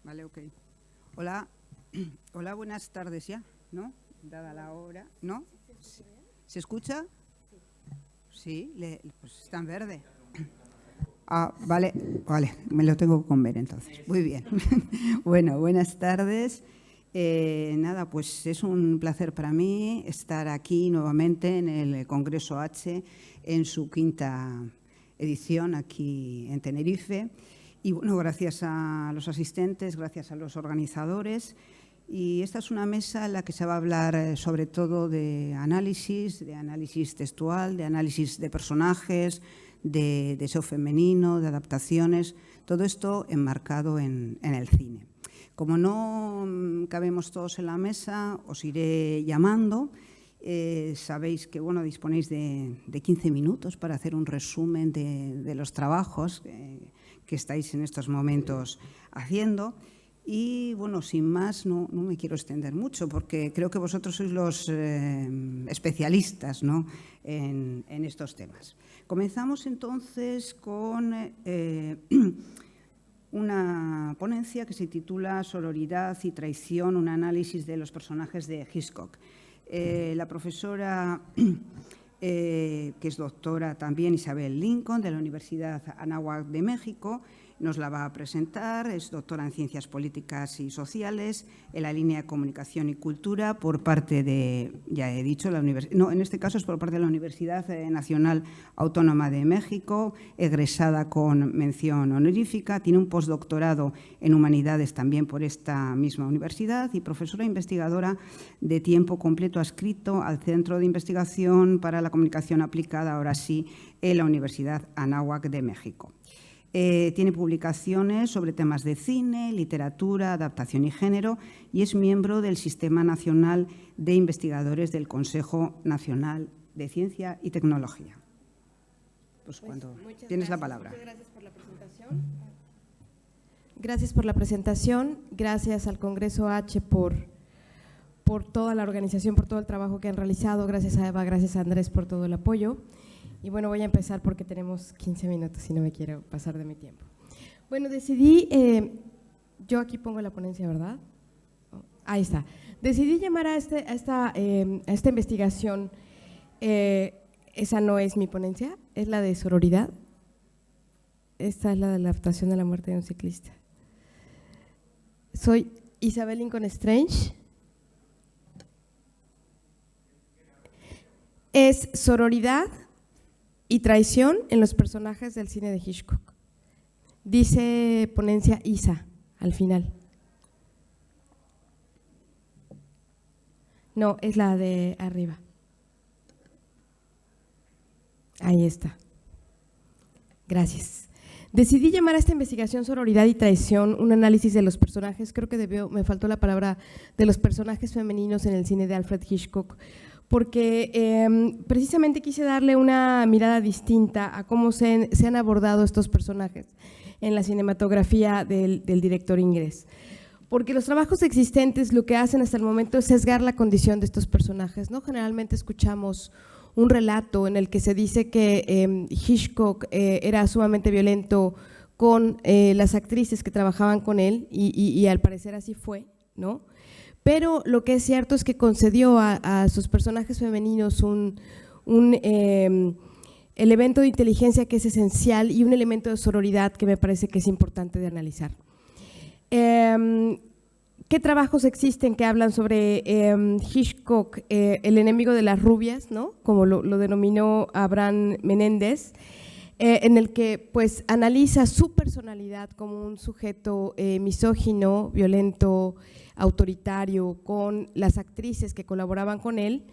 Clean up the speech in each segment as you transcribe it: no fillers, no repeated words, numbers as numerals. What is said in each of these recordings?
Vale, ok. Hola, hola, buenas tardes ya, ¿no? Dada la hora, ¿no? ¿Se escucha? Sí, pues está en verde. Ah, vale, me lo tengo que comer entonces. Muy bien. Bueno, buenas tardes. Nada, pues es un placer para mí estar aquí nuevamente en el Congreso H, en su 5ª edición aquí en Tenerife. Y bueno, gracias a los asistentes, gracias a los organizadores. Y esta es una mesa en la que se va a hablar sobre todo de análisis textual, de análisis de personajes, de deseo femenino, de adaptaciones, todo esto enmarcado en el cine. Como no cabemos todos en la mesa, os iré llamando. Sabéis que disponéis de 15 minutos para hacer un resumen de los trabajos que estáis en estos momentos haciendo. Y bueno, sin más, no me quiero extender mucho porque creo que vosotros sois los especialistas, ¿no?, en estos temas. Comenzamos entonces con una ponencia que se titula Sororidad y traición, un análisis de los personajes de Hitchcock. La profesora, que es doctora también, Isabel Lincoln, de la Universidad Anáhuac de México, nos la va a presentar. Es doctora en Ciencias Políticas y Sociales, en la línea de Comunicación y Cultura, por parte de, ya he dicho, en este caso es por parte de la Universidad Nacional Autónoma de México, egresada con mención honorífica, tiene un postdoctorado en Humanidades también por esta misma universidad y profesora investigadora de tiempo completo adscrito al Centro de Investigación para la Comunicación Aplicada, ahora sí, en la Universidad Anáhuac de México. Tiene publicaciones sobre temas de cine, literatura, adaptación y género y es miembro del Sistema Nacional de Investigadores del Consejo Nacional de Ciencia y Tecnología. Pues cuando tienes la palabra. Muchas gracias por la presentación. Gracias por la presentación, gracias al Congreso H por toda la organización, por todo el trabajo que han realizado, gracias a Eva, gracias a Andrés por todo el apoyo. Y bueno, voy a empezar porque tenemos 15 minutos y no me quiero pasar de mi tiempo. Bueno, decidí, yo aquí pongo la ponencia, ¿verdad? Ahí está. Decidí llamar a esta investigación, esa no es mi ponencia, es la de sororidad. Esta es la de la adaptación de la muerte de un ciclista. Soy Isabel Lincoln Strange. Es sororidad y traición en los personajes del cine de Hitchcock. Dice ponencia Isa al final. No, es la de arriba. Ahí está. Gracias. Decidí llamar a esta investigación Sororidad y Traición, un análisis de los personajes, creo que me faltó la palabra, de los personajes femeninos en el cine de Alfred Hitchcock, porque precisamente quise darle una mirada distinta a cómo se han abordado estos personajes en la cinematografía del director inglés. Porque los trabajos existentes lo que hacen hasta el momento es sesgar la condición de estos personajes, ¿no? Generalmente escuchamos un relato en el que se dice que Hitchcock era sumamente violento con las actrices que trabajaban con él y al parecer así fue, ¿no? Pero lo que es cierto es que concedió a sus personajes femeninos un elemento de inteligencia que es esencial y un elemento de sororidad que me parece que es importante de analizar. ¿Qué trabajos existen que hablan sobre Hitchcock, el enemigo de las rubias, ¿no?, como lo denominó Abraham Menéndez, en el que pues analiza su personalidad como un sujeto misógino, violento, autoritario, con las actrices que colaboraban con él,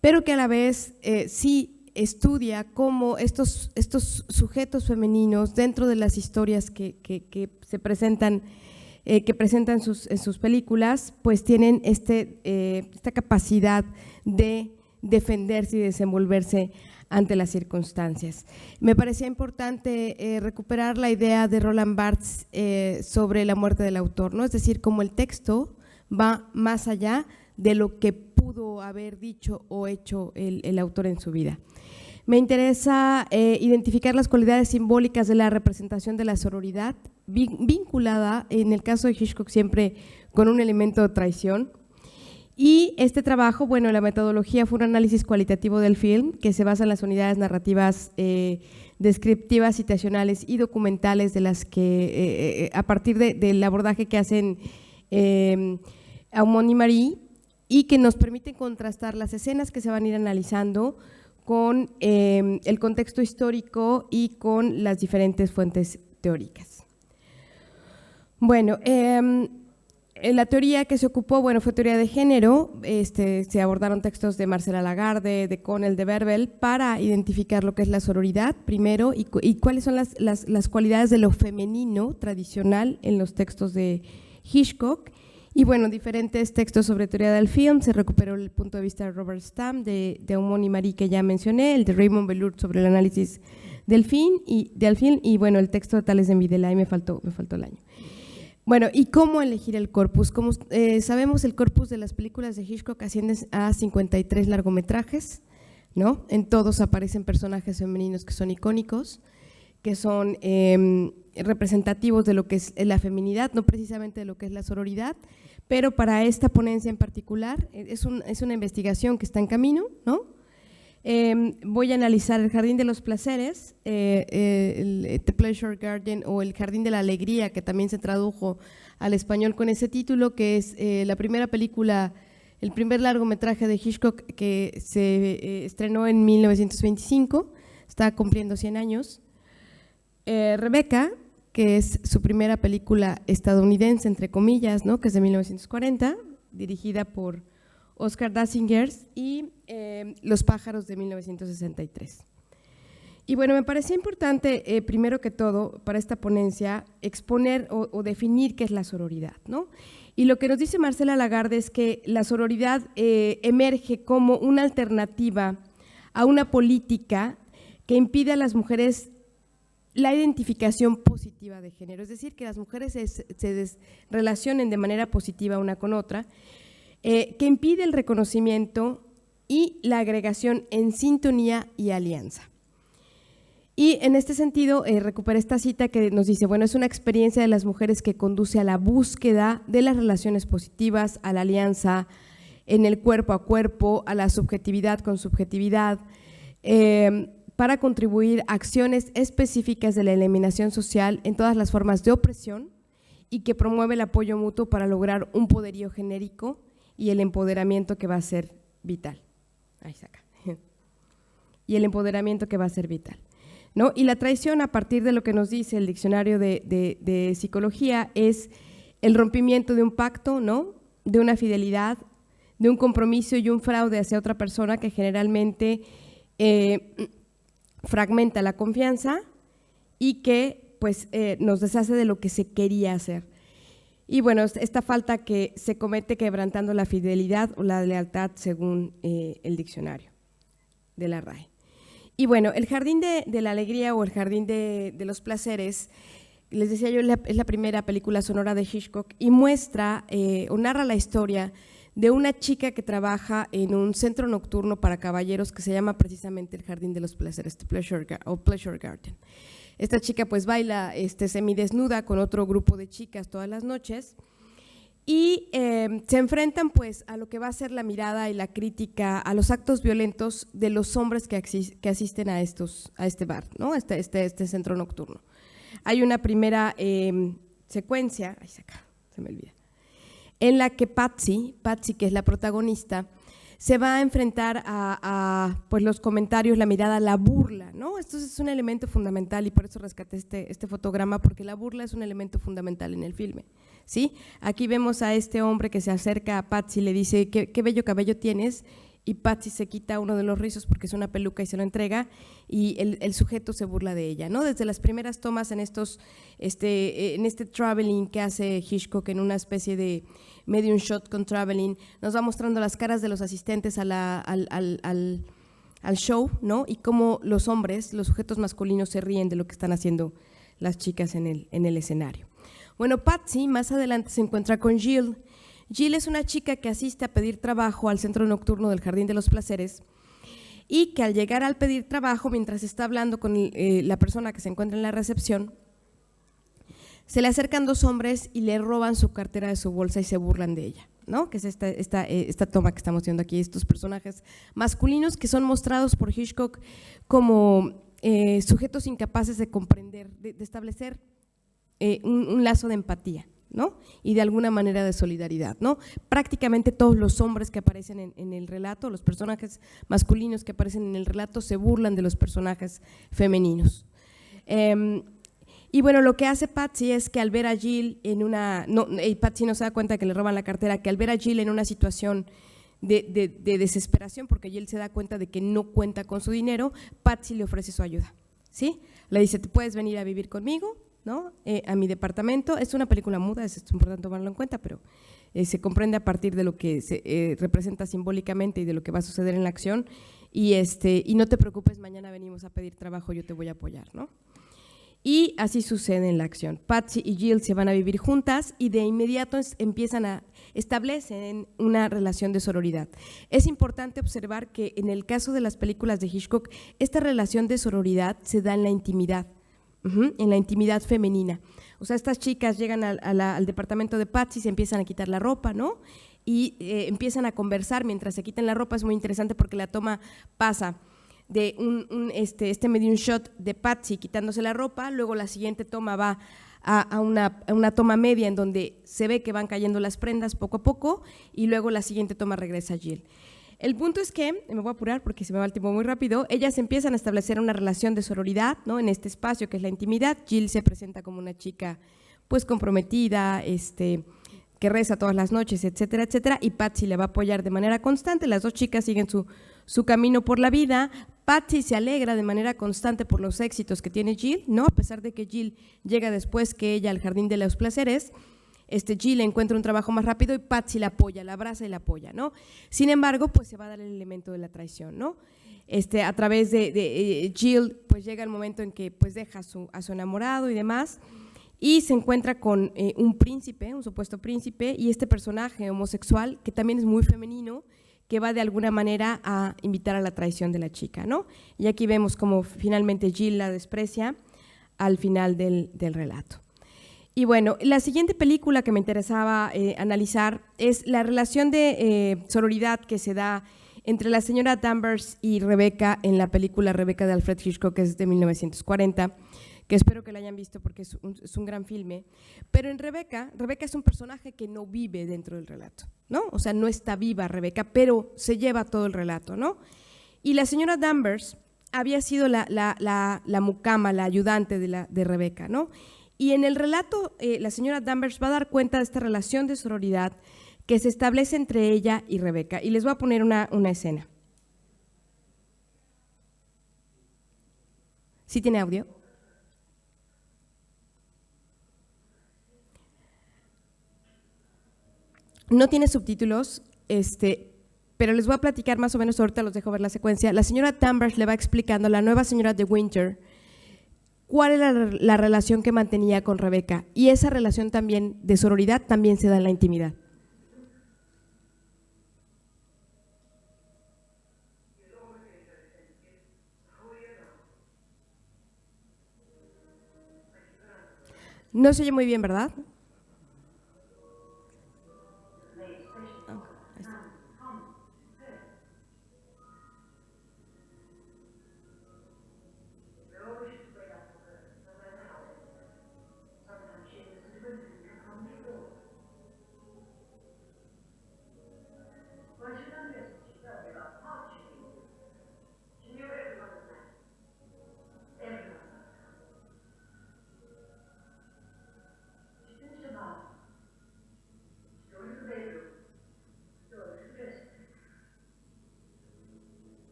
pero que a la vez sí estudia cómo estos sujetos femeninos dentro de las historias que se presentan, que presentan en sus películas, pues tienen esta capacidad de defenderse y desenvolverse ante las circunstancias. Me parecía importante recuperar la idea de Roland Barthes sobre la muerte del autor, ¿no? Es decir, cómo el texto va más allá de lo que pudo haber dicho o hecho el autor en su vida. Me interesa identificar las cualidades simbólicas de la representación de la sororidad vinculada, en el caso de Hitchcock siempre con un elemento de traición. Y este trabajo, bueno, la metodología fue un análisis cualitativo del film que se basa en las unidades narrativas descriptivas, citacionales y documentales de las que, a partir del abordaje que hacen Aumont y Marie, y que nos permiten contrastar las escenas que se van a ir analizando con el contexto histórico y con las diferentes fuentes teóricas. Bueno, la teoría que se ocupó, bueno, fue teoría de género. Se abordaron textos de Marcela Lagarde, de Connell, de Verbel, para identificar lo que es la sororidad primero y cuáles son las cualidades de lo femenino tradicional en los textos de Hitchcock. Y bueno, diferentes textos sobre teoría del film, se recuperó el punto de vista de Robert Stam, de Aumont y Marie, que ya mencioné, el de Raymond Velour sobre el análisis del film, y bueno, el texto de Tales de Videla, y me faltó el año. Bueno, ¿y cómo elegir el corpus? Como sabemos, el corpus de las películas de Hitchcock asciende a 53 largometrajes, ¿no? En todos aparecen personajes femeninos que son icónicos, que son representativos de lo que es la feminidad, no precisamente de lo que es la sororidad, pero para esta ponencia en particular es una investigación que está en camino, ¿no? Voy a analizar el Jardín de los Placeres, The Pleasure Garden, o el Jardín de la Alegría, que también se tradujo al español con ese título, que es la primera película, el primer largometraje de Hitchcock que se estrenó en 1925, está cumpliendo 100 años. Rebecca, que es su primera película estadounidense, entre comillas, ¿no? Que es de 1940, dirigida por Oscar Dasinger, y Los pájaros, de 1963. Y bueno, me parecía importante, primero que todo, para esta ponencia, exponer o definir qué es la sororidad, ¿no? Y lo que nos dice Marcela Lagarde es que la sororidad emerge como una alternativa a una política que impide a las mujeres la identificación positiva de género, es decir, que las mujeres se relacionen de manera positiva una con otra, que impide el reconocimiento y la agregación en sintonía y alianza. Y en este sentido, recupera esta cita que nos dice, bueno, es una experiencia de las mujeres que conduce a la búsqueda de las relaciones positivas, a la alianza en el cuerpo a cuerpo, a la subjetividad con subjetividad, para contribuir a acciones específicas de la eliminación social en todas las formas de opresión, y que promueve el apoyo mutuo para lograr un poderío genérico y el empoderamiento que va a ser vital. Ahí saca. Y el empoderamiento que va a ser vital, ¿no? Y la traición, a partir de lo que nos dice el diccionario de psicología, es el rompimiento de un pacto, ¿no? De una fidelidad, de un compromiso y un fraude hacia otra persona, que generalmente fragmenta la confianza y que pues nos deshace de lo que se quería hacer. Y bueno, esta falta que se comete quebrantando la fidelidad o la lealtad, según el diccionario de la RAE. Y bueno, el Jardín de la Alegría, o el Jardín de los Placeres, les decía yo, es la primera película sonora de Hitchcock, y muestra o narra la historia de una chica que trabaja en un centro nocturno para caballeros que se llama precisamente el Jardín de los Placeres, Pleasure Garden. Esta chica pues baila semidesnuda con otro grupo de chicas todas las noches, y se enfrentan pues a lo que va a ser la mirada y la crítica a los actos violentos de los hombres que asisten a este bar, ¿no? Este centro nocturno. Hay una primera secuencia, se me olvida, en la que Patsy, que es la protagonista, se va a enfrentar a pues los comentarios, la mirada, la burla, ¿no? Esto es un elemento fundamental, y por eso rescaté este fotograma, porque la burla es un elemento fundamental en el filme, ¿sí? Aquí vemos a este hombre que se acerca a Patsy y le dice, qué bello cabello tienes, y Patsy se quita uno de los rizos porque es una peluca y se lo entrega, y el sujeto se burla de ella, ¿no? Desde las primeras tomas en este traveling que hace Hitchcock, en una especie de medium shot con traveling, nos va mostrando las caras de los asistentes al show, ¿no? Y cómo los hombres, los sujetos masculinos, se ríen de lo que están haciendo las chicas en el escenario. Bueno, Patsy más adelante se encuentra con Jill. Jill es una chica que asiste a pedir trabajo al centro nocturno del Jardín de los Placeres, y que al llegar al pedir trabajo, mientras está hablando con la persona que se encuentra en la recepción, se le acercan dos hombres y le roban su cartera de su bolsa y se burlan de ella, ¿no? Que es esta toma que estamos viendo aquí, estos personajes masculinos que son mostrados por Hitchcock como sujetos incapaces de comprender, de establecer un lazo de empatía, ¿no? Y de alguna manera de solidaridad, ¿no? Prácticamente todos los hombres que aparecen en el relato, los personajes masculinos que aparecen en el relato se burlan de los personajes femeninos. Y bueno, lo que hace Patsy es que al ver a Jill Patsy no se da cuenta de que le roban la cartera, que al ver a Jill en una situación de desesperación, porque Jill se da cuenta de que no cuenta con su dinero, Patsy le ofrece su ayuda, ¿sí? Le dice, ¿te puedes venir a vivir conmigo, ¿no? A mi departamento? Es una película muda, es importante tomarlo en cuenta, pero se comprende a partir de lo que se representa simbólicamente y de lo que va a suceder en la acción, y no te preocupes, mañana venimos a pedir trabajo, yo te voy a apoyar, ¿no? Y así sucede en la acción. Patsy y Jill se van a vivir juntas y de inmediato establecen una relación de sororidad. Es importante observar que en el caso de las películas de Hitchcock, esta relación de sororidad se da en la intimidad, en la intimidad femenina. O sea, estas chicas llegan al departamento de Patsy, se empiezan a quitar la ropa, ¿no? Y empiezan a conversar mientras se quitan la ropa. Es muy interesante porque la toma pasa de medio un shot de Patsy quitándose la ropa, luego la siguiente toma va a una toma media en donde se ve que van cayendo las prendas poco a poco y luego la siguiente toma regresa a Jill. El punto es que, me voy a apurar porque se me va el tiempo muy rápido, ellas empiezan a establecer una relación de sororidad, ¿no? En este espacio que es la intimidad. Jill se presenta como una chica pues comprometida, que reza todas las noches, etcétera, etcétera, y Patsy le va a apoyar de manera constante. Las dos chicas siguen su camino por la vida. Patsy se alegra de manera constante por los éxitos que tiene Jill, ¿no? A pesar de que Jill llega después que ella al jardín de los placeres, Jill encuentra un trabajo más rápido y Patsy la apoya, la abraza y la apoya, ¿no? Sin embargo, pues se va a dar el elemento de la traición, ¿no? A través de Jill, pues llega el momento en que pues deja a su enamorado y demás, y se encuentra con un príncipe, un supuesto príncipe, y este personaje homosexual, que también es muy femenino, que va de alguna manera a invitar a la traición de la chica, ¿no? Y aquí vemos cómo finalmente Jill la desprecia al final del relato. Y bueno, la siguiente película que me interesaba analizar es la relación de sororidad que se da entre la señora Danvers y Rebecca en la película Rebecca de Alfred Hitchcock, que es de 1940, que espero que la hayan visto porque es un gran filme. Pero en Rebecca es un personaje que no vive dentro del relato, ¿no? O sea, no está viva Rebecca, pero se lleva todo el relato, ¿no? Y la señora Danvers había sido la mucama, la ayudante de Rebecca, ¿no? Y en el relato, la señora Danvers va a dar cuenta de esta relación de sororidad que se establece entre ella y Rebecca. Y les voy a poner una escena. ¿Sí tiene audio? No tiene subtítulos, pero les voy a platicar más o menos, ahorita los dejo ver la secuencia. La señora Danvers le va explicando a la nueva señora de Winter cuál era la relación que mantenía con Rebecca, y esa relación también de sororidad también se da en la intimidad. No se oye muy bien, ¿verdad?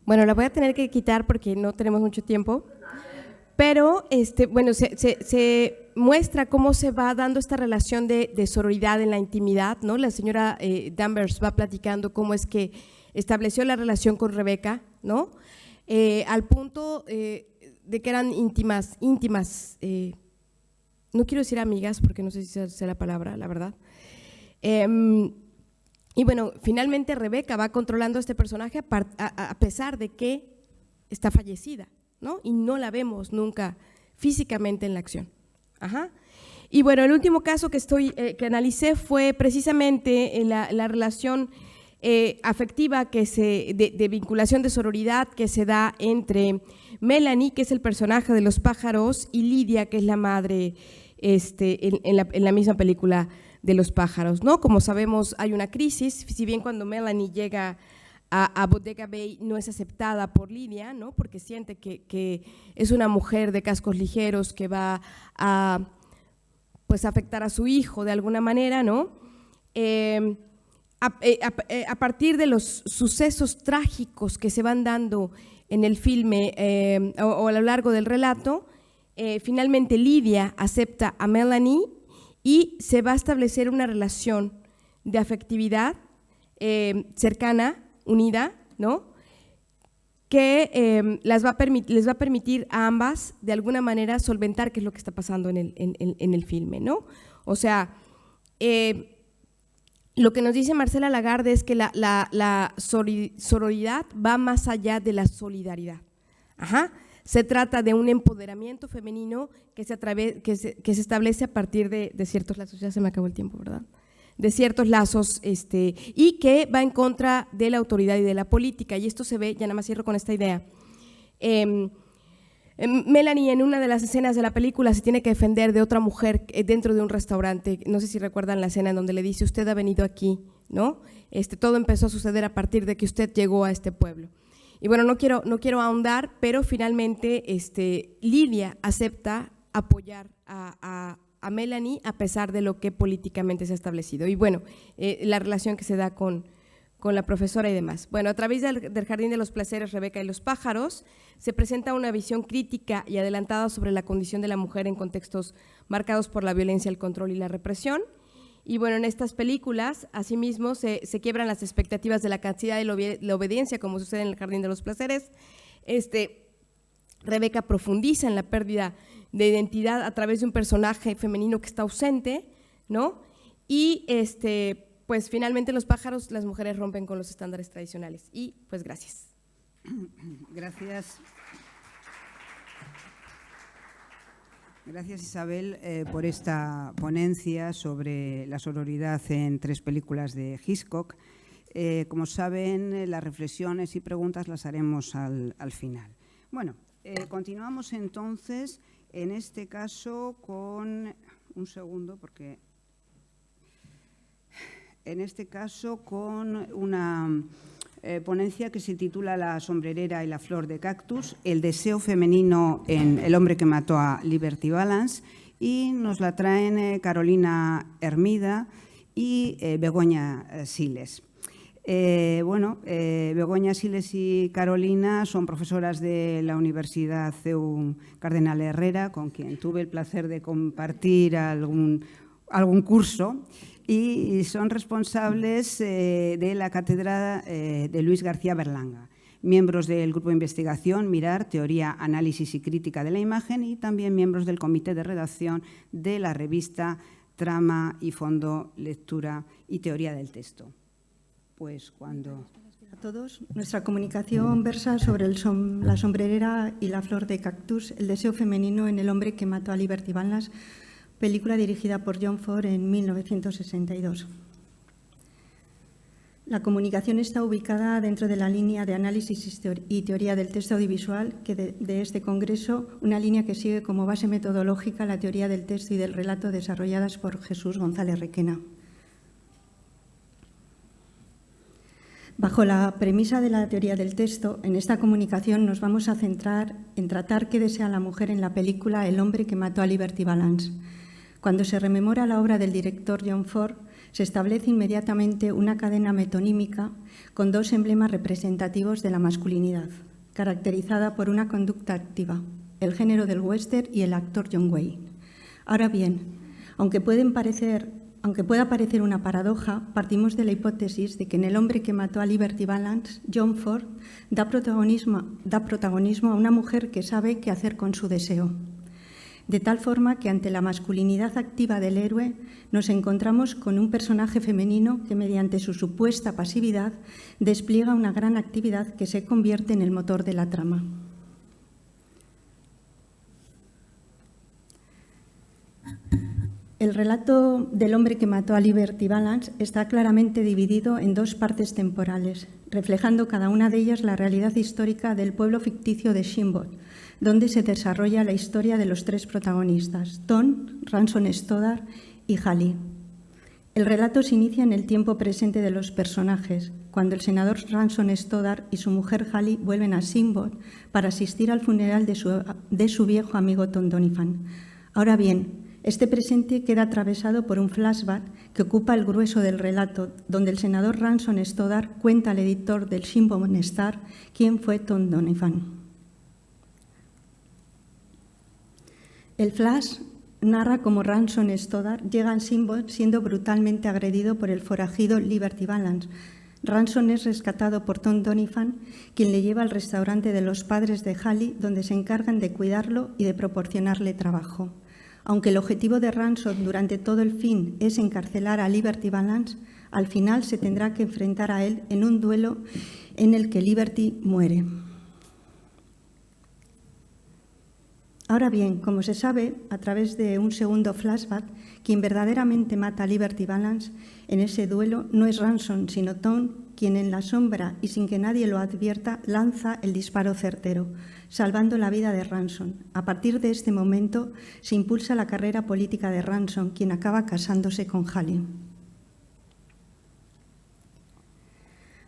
Bueno, la voy a tener que quitar porque no tenemos mucho tiempo, pero bueno, se muestra cómo se va dando esta relación de sororidad en la intimidad, ¿no? La señora Danvers va platicando cómo es que estableció la relación con Rebeca, ¿no? Al punto de que eran íntimas, no quiero decir amigas porque no sé si sea la palabra, la verdad. Y bueno, finalmente Rebeca va controlando a este personaje a pesar de que está fallecida, ¿no? Y no la vemos nunca físicamente en la acción. Ajá. Y bueno, el último caso que analicé fue precisamente la relación afectiva de vinculación de sororidad que se da entre Melanie, que es el personaje de Los pájaros, y Lidia, que es la madre en la misma película de Los pájaros, ¿no? Como sabemos, hay una crisis, si bien cuando Melanie llega a Bodega Bay no es aceptada por Lidia, ¿no? Porque siente que es una mujer de cascos ligeros que va a pues afectar a su hijo de alguna manera, ¿no? A partir de los sucesos trágicos que se van dando en el filme o a lo largo del relato, finalmente Lidia acepta a Melanie y se va a establecer una relación de afectividad cercana, unida, ¿no? Que les va a permitir a ambas de alguna manera solventar qué es lo que está pasando en el filme, ¿no? O sea, lo que nos dice Marcela Lagarde es que la sororidad va más allá de la solidaridad. Ajá. Se trata de un empoderamiento femenino que se establece a partir de ciertos lazos, ya se me acabó el tiempo, ¿verdad? De ciertos lazos y que va en contra de la autoridad y de la política, y esto se ve, ya nada más cierro con esta idea. Melanie en una de las escenas de la película se tiene que defender de otra mujer dentro de un restaurante, no sé si recuerdan la escena en donde le dice: usted ha venido aquí, ¿no? Todo empezó a suceder a partir de que usted llegó a este pueblo. Y bueno, no quiero ahondar, pero finalmente Lidia acepta apoyar a Melanie a pesar de lo que políticamente se ha establecido. Y bueno, la relación que se da con la profesora y demás. Bueno, a través del Jardín de los Placeres, Rebeca y los pájaros, se presenta una visión crítica y adelantada sobre la condición de la mujer en contextos marcados por la violencia, el control y la represión. Y bueno, en estas películas, asimismo, se quiebran las expectativas de la castidad y la obediencia, como sucede en el Jardín de los Placeres. Rebeca profundiza en la pérdida de identidad a través de un personaje femenino que está ausente, ¿no? Y pues finalmente en Los pájaros las mujeres rompen con los estándares tradicionales. Y pues gracias. Gracias. Gracias, Isabel, por esta ponencia sobre la sororidad en 3 películas de Hitchcock. Como saben, las reflexiones y preguntas las haremos al final. Bueno, continuamos entonces, en este caso con… Un segundo, porque… En este caso con una ponencia que se titula La sombrerera y la flor de cactus, el deseo femenino en El hombre que mató a Liberty Balance, y nos la traen Carolina Hermida y Begoña Siles. Begoña Siles y Carolina son profesoras de la Universidad CEU Cardenal Herrera, con quien tuve el placer de compartir algún curso, y son responsables de la cátedra de Luis García Berlanga, miembros del grupo de investigación Mirar, Teoría, Análisis y Crítica de la Imagen, y también miembros del comité de redacción de la revista Trama y Fondo, Lectura y Teoría del Texto. Pues cuando… A todos, nuestra comunicación versa sobre la sombrerera y la flor de cactus, el deseo femenino en El hombre que mató a Liberty Balance, película dirigida por John Ford en 1962. La comunicación está ubicada dentro de la línea de análisis y teoría del texto audiovisual que de este congreso, una línea que sigue como base metodológica la teoría del texto y del relato desarrolladas por Jesús González Requena. Bajo la premisa de la teoría del texto, en esta comunicación nos vamos a centrar en tratar qué desea la mujer en la película El hombre que mató a Liberty Balance. Cuando se rememora la obra del director John Ford, se establece inmediatamente una cadena metonímica con 2 emblemas representativos de la masculinidad, caracterizada por una conducta activa, el género del western y el actor John Wayne. Ahora bien, aunque pueden parecer aunque pueda parecer una paradoja, partimos de la hipótesis de que en El hombre que mató a Liberty Balance, John Ford da protagonismo a una mujer que sabe qué hacer con su deseo. De tal forma que ante la masculinidad activa del héroe nos encontramos con un personaje femenino que mediante su supuesta pasividad despliega una gran actividad que se convierte en el motor de la trama. El relato del hombre que mató a Liberty Balance está claramente dividido en dos partes temporales, reflejando cada una de ellas la realidad histórica del pueblo ficticio de Shinbot, donde se desarrolla la historia de los tres protagonistas, Tom, Ransom Stoddard y Hallie. El relato se inicia en el tiempo presente de los personajes, cuando el senador Ransom Stoddard y su mujer Hallie vuelven a Shinbot para asistir al funeral de su viejo amigo Tom Donovan. Ahora bien, este presente queda atravesado por un flashback que ocupa el grueso del relato, donde el senador Ransom Stoddard cuenta al editor del Shinbot Star quién fue Tom Donovan. El flash narra cómo Ransom Stoddard llega a Shinbot siendo brutalmente agredido por el forajido Liberty Balance. Ransom es rescatado por Tom Donovan, quien le lleva al restaurante de los padres de Hallie, donde se encargan de cuidarlo y de proporcionarle trabajo. Aunque el objetivo de Ransom durante todo el film es encarcelar a Liberty Balance, al final se tendrá que enfrentar a él en un duelo en el que Liberty muere. Ahora bien, como se sabe, a través de un segundo flashback, quien verdaderamente mata a Liberty Balance en ese duelo no es Ransom, sino Tom, quien en la sombra y sin que nadie lo advierta lanza el disparo certero, salvando la vida de Ransom. A partir de este momento se impulsa la carrera política de Ransom, quien acaba casándose con Hallie.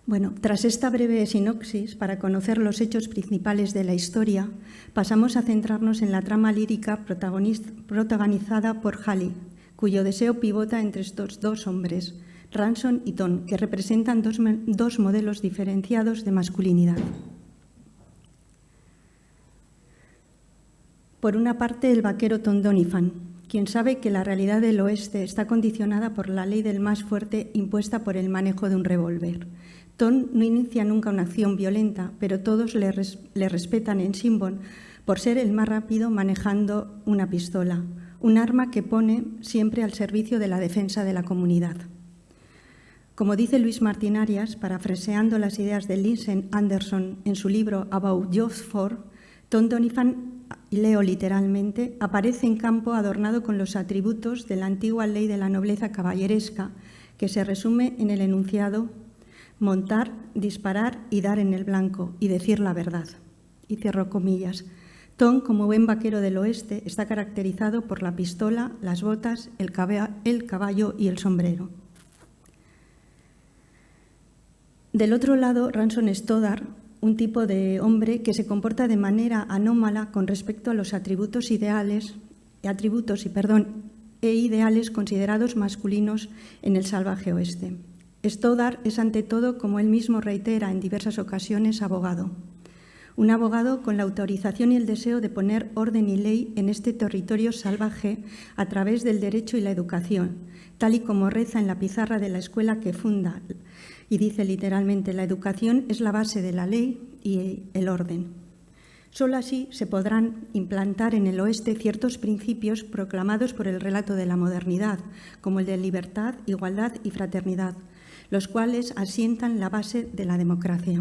Bueno, tras esta breve sinopsis, para conocer los hechos principales de la historia, pasamos a centrarnos en la trama lírica protagonizada por Hallie, cuyo deseo pivota entre estos dos hombres, Ransom y Tom, que representan dos modelos diferenciados de masculinidad. Por una parte, el vaquero Tom Donovan, quien sabe que la realidad del oeste está condicionada por la ley del más fuerte impuesta por el manejo de un revólver. Tom no inicia nunca una acción violenta, pero todos le respetan en Shinbot por ser el más rápido manejando una pistola, un arma que pone siempre al servicio de la defensa de la comunidad. Como dice Luis Martín Arias, parafraseando las ideas de Lindsay Anderson en su libro About John Ford, Tom Donovan, y leo literalmente, aparece en campo adornado con los atributos de la antigua ley de la nobleza caballeresca, que se resume en el enunciado: montar, disparar y dar en el blanco, y decir la verdad. Y cierro comillas. Tom, como buen vaquero del oeste, está caracterizado por la pistola, las botas, el caballo y el sombrero. Del otro lado, Ransom Stoddard, un tipo de hombre que se comporta de manera anómala con respecto a los atributos e ideales considerados masculinos en el salvaje oeste. Stoddard es ante todo, como él mismo reitera en diversas ocasiones, abogado. Un abogado con la autorización y el deseo de poner orden y ley en este territorio salvaje a través del derecho y la educación, tal y como reza en la pizarra de la escuela que funda, y dice literalmente: la educación es la base de la ley y el orden. Solo así se podrán implantar en el oeste ciertos principios proclamados por el relato de la modernidad, como el de libertad, igualdad y fraternidad, los cuales asientan la base de la democracia.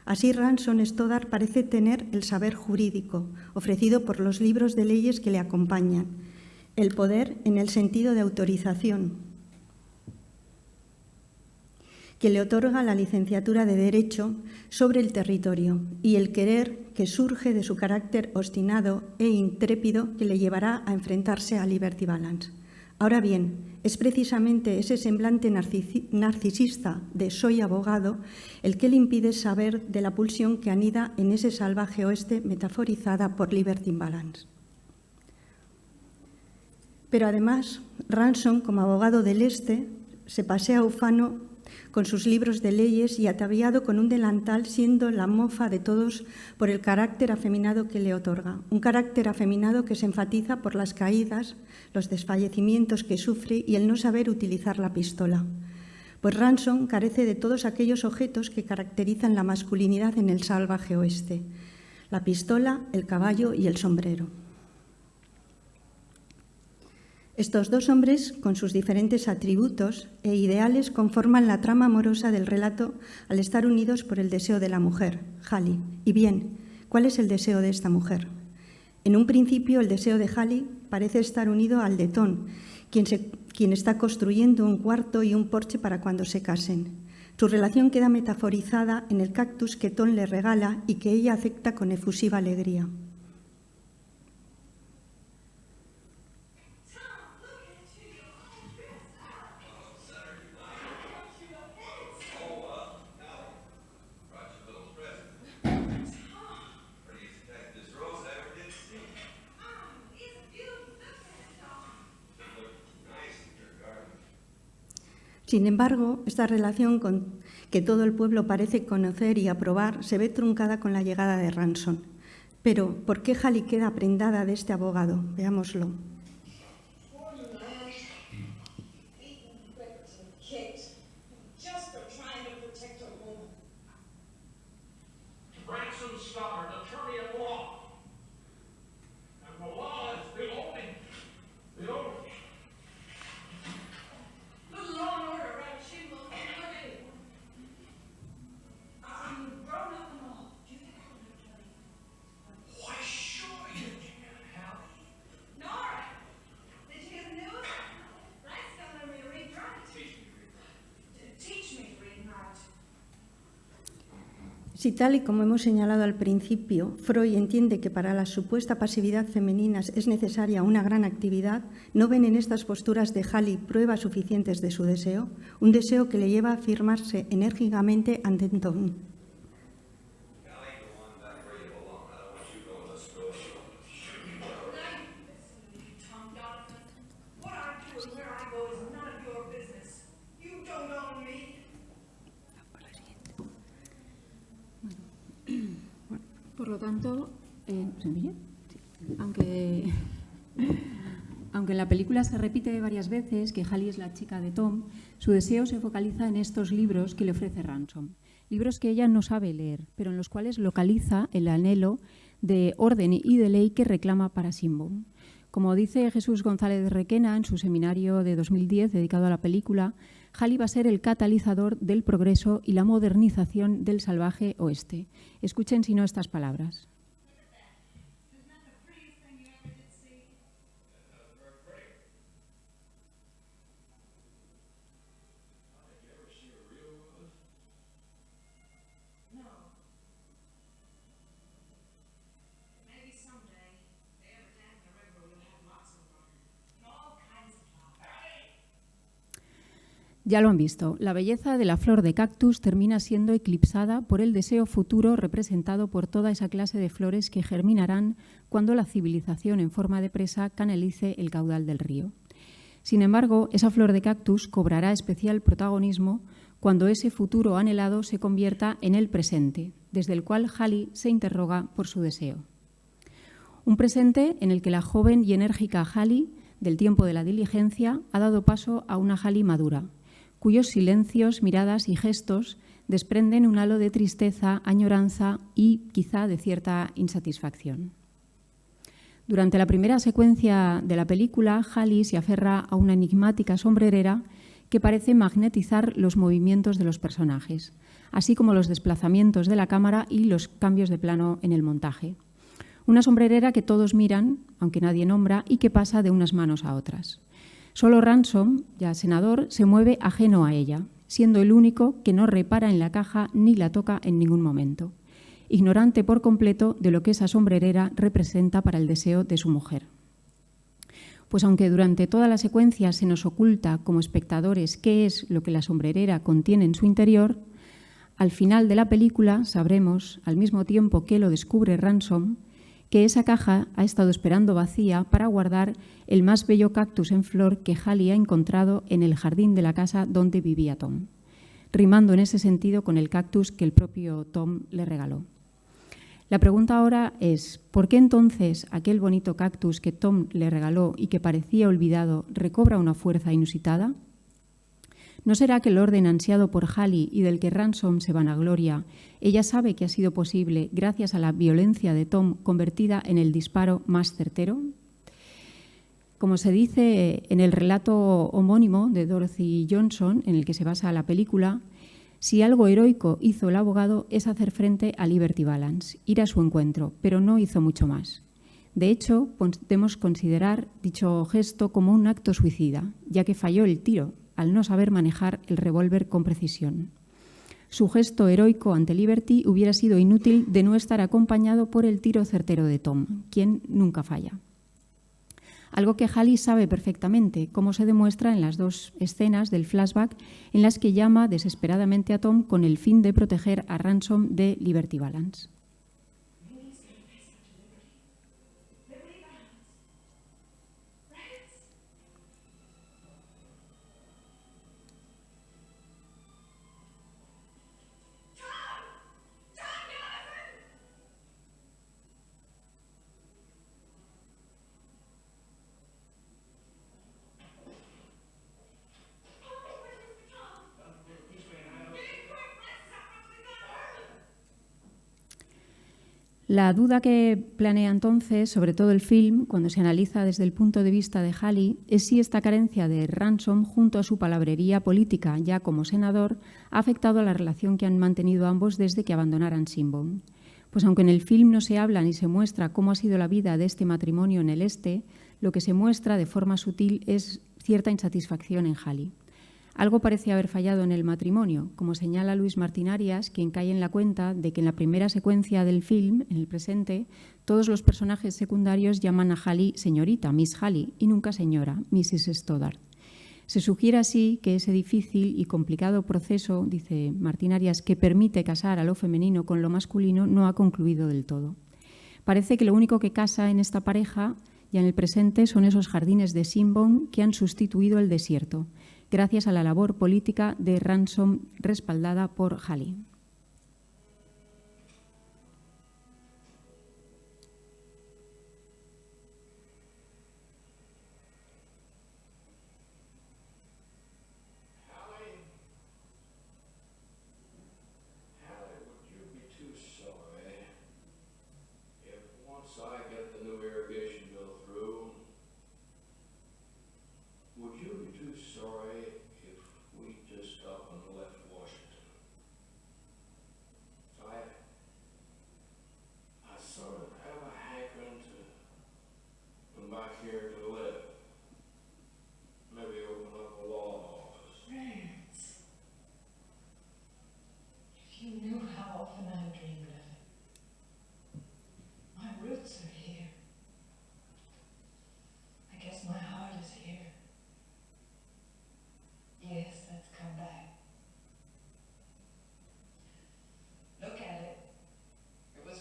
Así, Ransom Stoddard parece tener el saber jurídico, ofrecido por los libros de leyes que le acompañan, el poder en el sentido de autorización, que le otorga la licenciatura de Derecho sobre el territorio, y el querer que surge de su carácter obstinado e intrépido que le llevará a enfrentarse a Liberty Balance. Ahora bien, es precisamente ese semblante narcisista de «soy abogado» el que le impide saber de la pulsión que anida en ese salvaje oeste metaforizada por Liberty Balance. Pero además, Ransom, como abogado del este, se pasea ufano con sus libros de leyes y ataviado con un delantal, siendo la mofa de todos por el carácter afeminado que le otorga. Un carácter afeminado que se enfatiza por las caídas, los desfallecimientos que sufre y el no saber utilizar la pistola. Pues Ransom carece de todos aquellos objetos que caracterizan la masculinidad en el salvaje oeste: la pistola, el caballo y el sombrero. Estos dos hombres, con sus diferentes atributos e ideales, conforman la trama amorosa del relato al estar unidos por el deseo de la mujer, Hallie. Y bien, ¿cuál es el deseo de esta mujer? En un principio, el deseo de Hallie parece estar unido al de Tom, quien está construyendo un cuarto y un porche para cuando se casen. Su relación queda metaforizada en el cactus que Tom le regala y que ella acepta con efusiva alegría. Sin embargo, esta relación que todo el pueblo parece conocer y aprobar se ve truncada con la llegada de Ransom. Pero, ¿por qué Hallie queda prendada de este abogado? Veámoslo. Si tal y como hemos señalado al principio, Freud entiende que para la supuesta pasividad femenina es necesaria una gran actividad, ¿no ven en estas posturas de Hallie pruebas suficientes de su deseo? Un deseo que le lleva a afirmarse enérgicamente ante Tom. Por lo tanto, aunque en la película se repite varias veces que Hallie es la chica de Tom, su deseo se focaliza en estos libros que le ofrece Ransom. Libros que ella no sabe leer, pero en los cuales localiza el anhelo de orden y de ley que reclama para Sinbad. Como dice Jesús González de Requena en su seminario de 2010 dedicado a la película, Hallie va a ser el catalizador del progreso y la modernización del salvaje oeste. Escuchen si no estas palabras. Ya lo han visto, la belleza de la flor de cactus termina siendo eclipsada por el deseo futuro representado por toda esa clase de flores que germinarán cuando la civilización en forma de presa canalice el caudal del río. Sin embargo, esa flor de cactus cobrará especial protagonismo cuando ese futuro anhelado se convierta en el presente, desde el cual Hallie se interroga por su deseo. Un presente en el que la joven y enérgica Hallie, del tiempo de la diligencia, ha dado paso a una Hallie madura, cuyos silencios, miradas y gestos desprenden un halo de tristeza, añoranza y quizá de cierta insatisfacción. Durante la primera secuencia de la película, Hallie se aferra a una enigmática sombrerera que parece magnetizar los movimientos de los personajes, así como los desplazamientos de la cámara y los cambios de plano en el montaje. Una sombrerera que todos miran, aunque nadie nombra, y que pasa de unas manos a otras. Solo Ransom, ya senador, se mueve ajeno a ella, siendo el único que no repara en la caja ni la toca en ningún momento, ignorante por completo de lo que esa sombrerera representa para el deseo de su mujer. Pues aunque durante toda la secuencia se nos oculta como espectadores qué es lo que la sombrerera contiene en su interior, al final de la película sabremos, al mismo tiempo que lo descubre Ransom, que esa caja ha estado esperando vacía para guardar el más bello cactus en flor que Hallie ha encontrado en el jardín de la casa donde vivía Tom. rimando en ese sentido con el cactus que el propio Tom le regaló. La pregunta ahora es, ¿por qué entonces aquel bonito cactus que Tom le regaló y que parecía olvidado recobra una fuerza inusitada? ¿No será que el orden ansiado por Hallie y del que Ransom se vanagloria, ella sabe que ha sido posible gracias a la violencia de Tom convertida en el disparo más certero? Como se dice en el relato homónimo de Dorothy Johnson, en el que se basa la película, si algo heroico hizo el abogado es hacer frente a Liberty Balance, ir a su encuentro, pero no hizo mucho más. De hecho, podemos considerar dicho gesto como un acto suicida, ya que falló el tiro al no saber manejar el revólver con precisión. Su gesto heroico ante Liberty hubiera sido inútil de no estar acompañado por el tiro certero de Tom, quien nunca falla. Algo que Hallie sabe perfectamente, como se demuestra en las dos escenas del flashback en las que llama desesperadamente a Tom con el fin de proteger a Ransom de Liberty Balance. La duda que planea entonces, sobre todo el film, cuando se analiza desde el punto de vista de Hallie, es si esta carencia de Ransom, junto a su palabrería política ya como senador, ha afectado a la relación que han mantenido ambos desde que abandonaran Shinbone. Pues aunque en el film no se habla ni se muestra cómo ha sido la vida de este matrimonio en el este, lo que se muestra de forma sutil es cierta insatisfacción en Hallie. Algo parece haber fallado en el matrimonio, como señala Luis Martín Arias, quien cae en la cuenta de que en la primera secuencia del film, en el presente, todos los personajes secundarios llaman a Hallie señorita, Miss Hallie, y nunca señora, Mrs. Stoddard. Se sugiere así que ese difícil y complicado proceso, dice Martín Arias, que permite casar a lo femenino con lo masculino, no ha concluido del todo. Parece que lo único que casa en esta pareja, ya en el presente, son esos jardines de Shinbone que han sustituido el desierto, gracias a la labor política de Ransom respaldada por Hallie.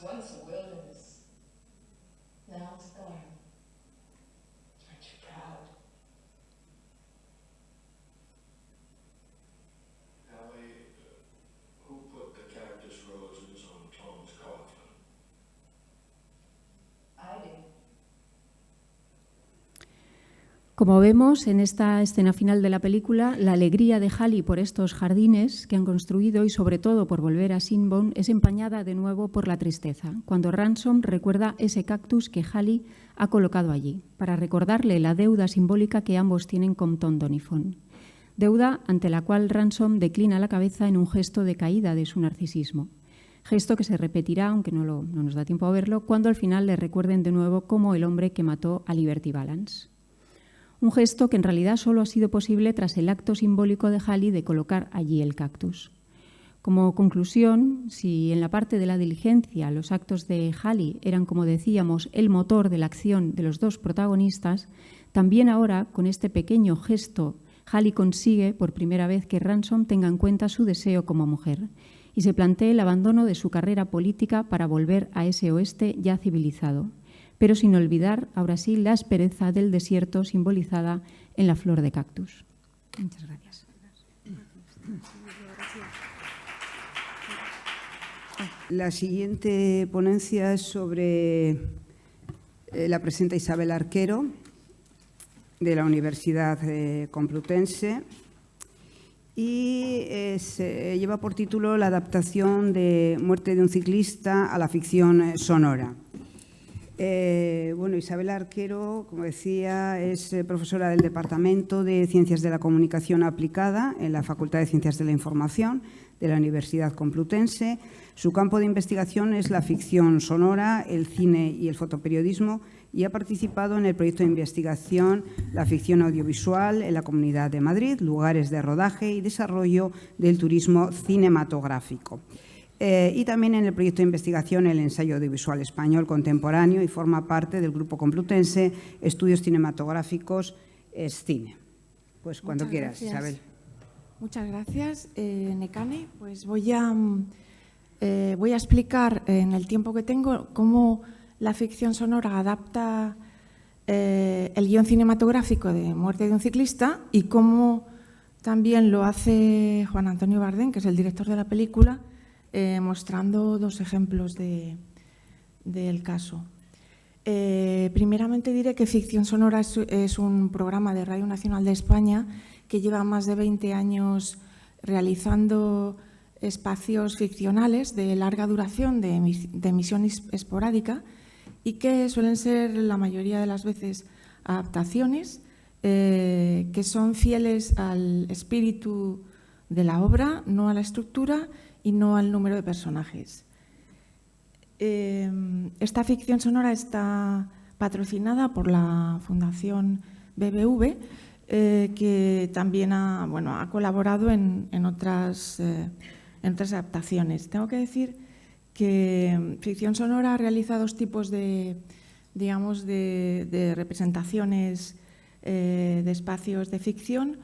Once a wilderness, now it's a garden. Aren't you proud? Hallie, who put the cactus roses on Tom's coffin? I did. Como vemos en esta escena final de la película, la alegría de Hallie por estos jardines que han construido y sobre todo por volver a Shinbone es empañada de nuevo por la tristeza, cuando Ransom recuerda ese cactus que Hallie ha colocado allí, para recordarle la deuda simbólica que ambos tienen con Tom Doniphan. Deuda ante la cual Ransom declina la cabeza en un gesto de caída de su narcisismo. Gesto que se repetirá, aunque no nos da tiempo a verlo, cuando al final le recuerden de nuevo como el hombre que mató a Liberty Balance. Un gesto que en realidad solo ha sido posible tras el acto simbólico de Hallie de colocar allí el cactus. Como conclusión, si en la parte de la diligencia los actos de Hallie eran, como decíamos, el motor de la acción de los dos protagonistas, también ahora, con este pequeño gesto, Hallie consigue por primera vez que Ransom tenga en cuenta su deseo como mujer y se plantee el abandono de su carrera política para volver a ese oeste ya civilizado, pero sin olvidar, ahora sí, la aspereza del desierto simbolizada en la flor de cactus. Muchas gracias. La siguiente ponencia es sobre la presenta Isabel Arquero, de la Universidad Complutense, y lleva por título la adaptación de Muerte de un ciclista a la ficción sonora. Bueno, Isabel Arquero, como decía, es profesora del Departamento de Ciencias de la Comunicación Aplicada en la Facultad de Ciencias de la Información de la Universidad Complutense. Su campo de investigación es la ficción sonora, el cine y el fotoperiodismo, y ha participado en el proyecto de investigación La ficción audiovisual en la Comunidad de Madrid, lugares de rodaje y desarrollo del turismo cinematográfico. Y también en el proyecto de investigación El ensayo audiovisual español contemporáneo, y forma parte del Grupo Complutense Estudios Cinematográficos Cine. Pues cuando quieras, Isabel. Muchas gracias, Nekane. Pues voy a explicar en el tiempo que tengo cómo la ficción sonora adapta el guión cinematográfico de Muerte de un ciclista y cómo también lo hace Juan Antonio Bardén, que es el director de la película, mostrando dos ejemplos del caso. Primeramente diré que Ficción Sonora es un programa de Radio Nacional de España que lleva más de 20 años realizando espacios ficcionales de larga duración, de emisión esporádica, y que suelen ser la mayoría de las veces adaptaciones que son fieles al espíritu de la obra, no a la estructura y no al número de personajes. Esta ficción sonora está patrocinada por la Fundación BBV, que también ha colaborado en otras adaptaciones. Tengo que decir que Ficción Sonora realiza dos tipos de representaciones de espacios de ficción.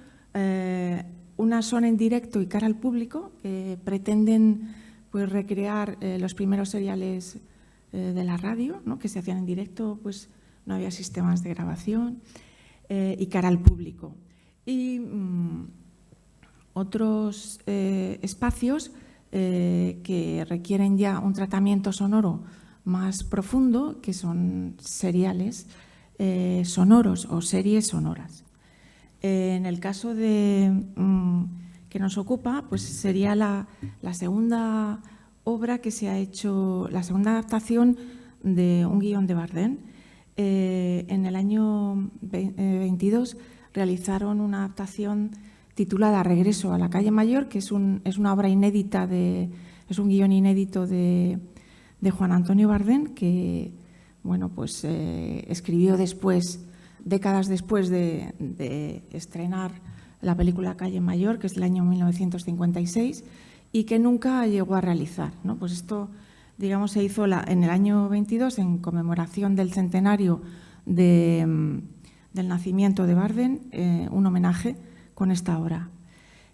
Unas son en directo y cara al público, que pretenden pues, recrear los primeros seriales de la radio, ¿no? Que se hacían en directo, pues no había sistemas de grabación, y cara al público. Y otros espacios que requieren ya un tratamiento sonoro más profundo, que son seriales sonoros o series sonoras. En el caso que nos ocupa, pues sería la segunda obra que se ha hecho, la segunda adaptación de un guión de Bardén. En el año 22 realizaron una adaptación titulada Regreso a la calle Mayor, que es una obra inédita, es un guión inédito de Juan Antonio Bardén, que pues, escribió después, décadas después de estrenar la película Calle Mayor, que es del año 1956, y que nunca llegó a realizar, ¿no? Pues esto, digamos, se hizo en el año 22 en conmemoración del centenario del nacimiento de Bardén, un homenaje con esta obra.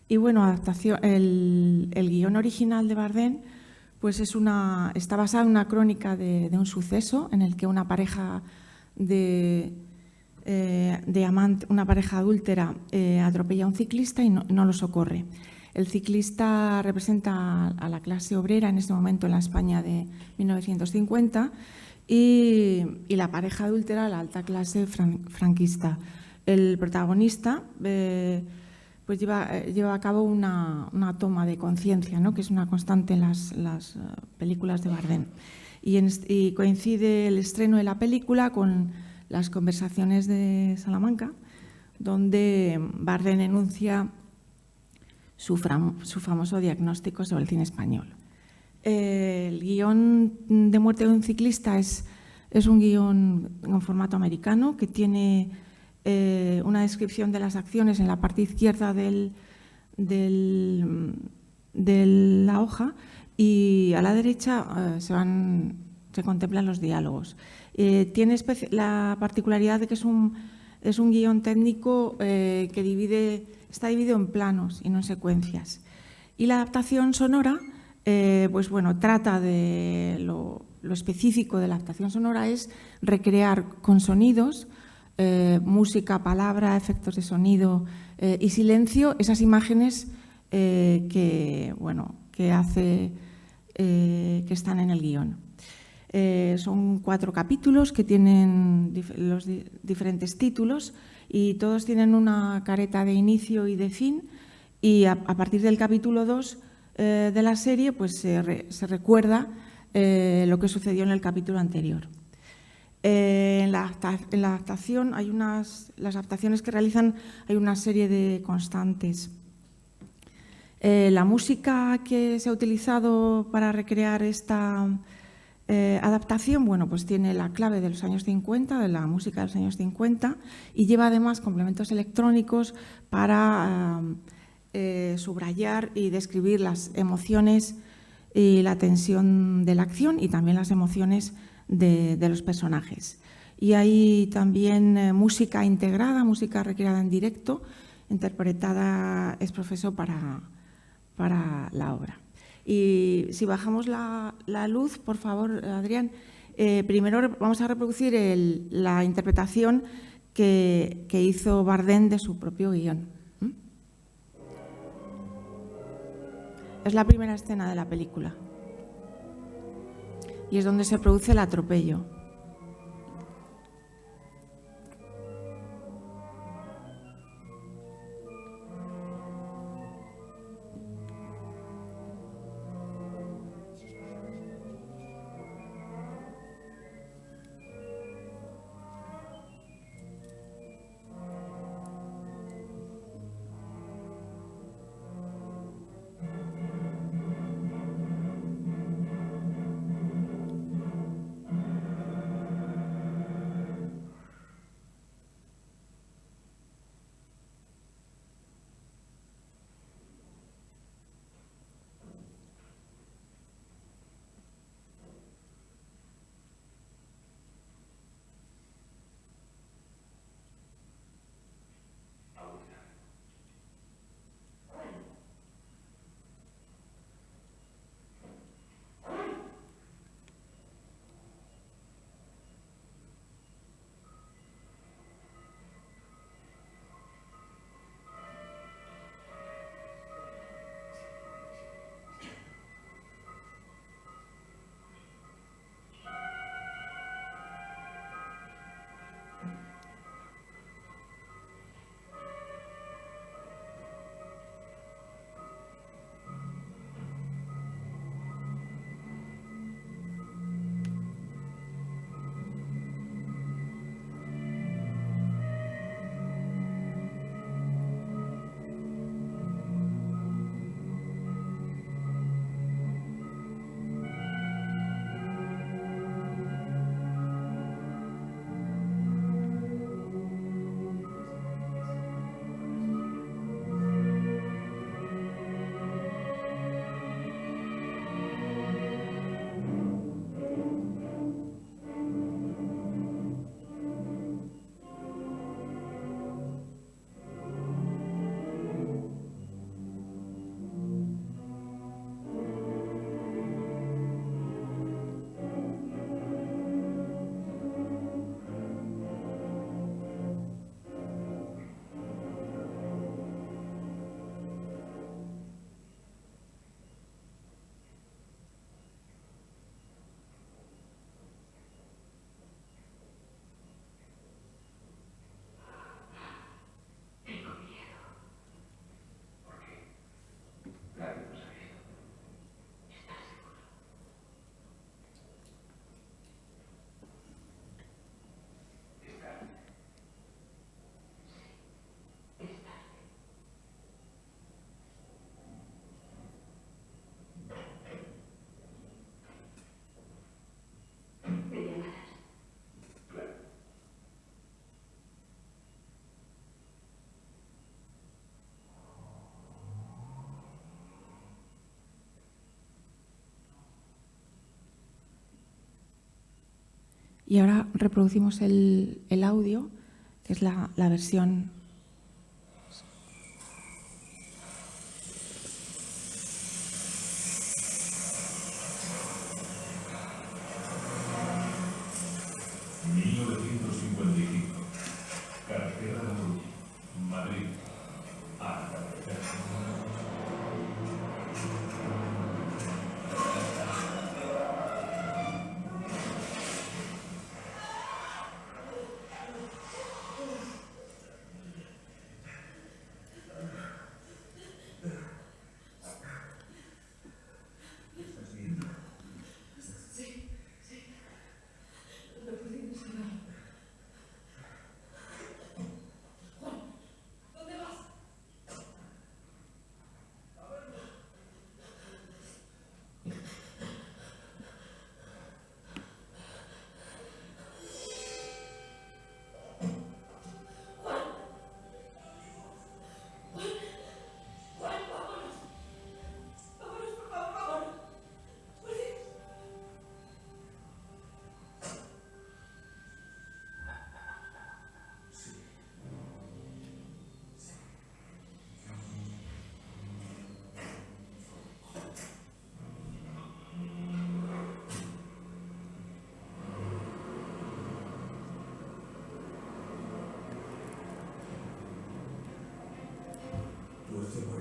Y bueno, adaptación, el guión original de Bardén pues está basado en una crónica de un suceso en el que una pareja una pareja adúltera atropella a un ciclista y no lo socorre. El ciclista representa a la clase obrera en ese momento en la España de 1950 y la pareja adúltera la alta clase franquista. El protagonista pues lleva a cabo una toma de conciencia, ¿no? Que es una constante en las películas de Bardén. Y coincide el estreno de la película con las conversaciones de Salamanca, donde Bardén enuncia su famoso diagnóstico sobre el cine español. El guión de Muerte de un ciclista es un guión en formato americano que tiene una descripción de las acciones en la parte izquierda de la hoja, y a la derecha se contemplan los diálogos. Tiene la particularidad de que es un guión técnico que está dividido en planos y no en secuencias. Y la adaptación sonora, trata de lo específico de la adaptación sonora es recrear con sonidos, música, palabra, efectos de sonido y silencio, esas imágenes que que están en el guión. Son 4 capítulos que tienen los diferentes títulos y todos tienen una careta de inicio y de fin, y a partir del capítulo 2 de la serie pues se recuerda lo que sucedió en el capítulo anterior. En la adaptación las adaptaciones que realizan hay una serie de constantes. La música que se ha utilizado para recrear esta adaptación, bueno, pues tiene la clave de los años 50, de la música de los años 50, y lleva además complementos electrónicos para subrayar y describir las emociones y la tensión de la acción y también las emociones de los personajes. Y hay también música integrada, música recreada en directo, interpretada ex professo para la obra. Y si bajamos la luz, por favor, Adrián, primero vamos a reproducir la interpretación que hizo Bardem de su propio guión. Es la primera escena de la película y es donde se produce el atropello. Y ahora reproducimos el audio, que es la versión. Carretera de Madrid, Madrid, atardecer.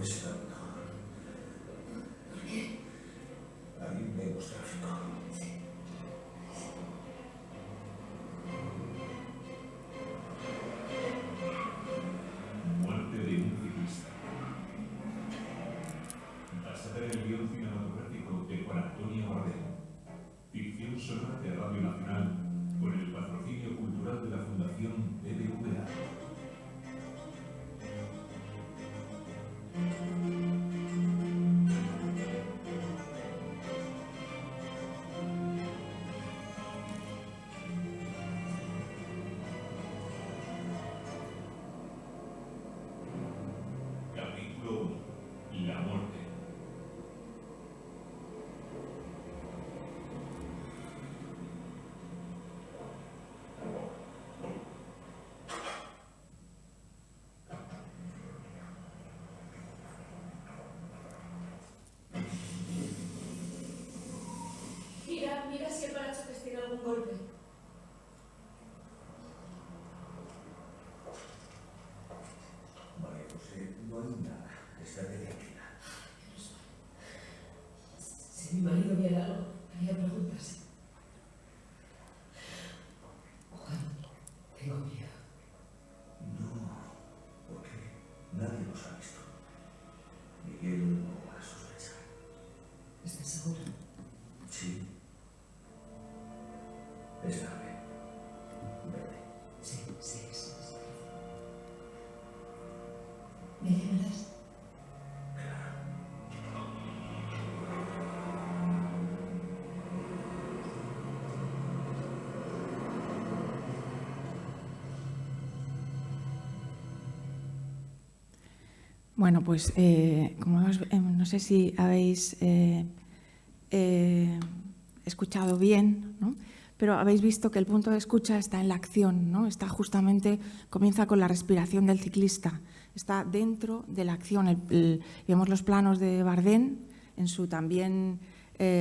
ese camino. ¿Por qué? Ahí vemos tráfico. Muerte de un ciclista. Basada en el guión cinematográfico de Juan Antonio Bardem. Ficción sonora de Radio Nacional con el patrocinio cultural de la Fundación BBVA. Capítulo 1. La muerte. Mira si el parachoques tiene algún golpe. María José, no hay nada. Estate tranquila. Si mi marido viera algo, haría preguntarse. Juan, tengo miedo. No, porque nadie nos ha visto. Miguel no va a sospechar. ¿Estás seguro? Sí. Está bien. Vete. Sí. ¿Me llamarás? Bueno, pues como no sé si habéis escuchado bien, ¿no? Pero habéis visto que el punto de escucha está en la acción, ¿no? Está justamente, comienza con la respiración del ciclista, está dentro de la acción. Vemos los planos de Bardem en su también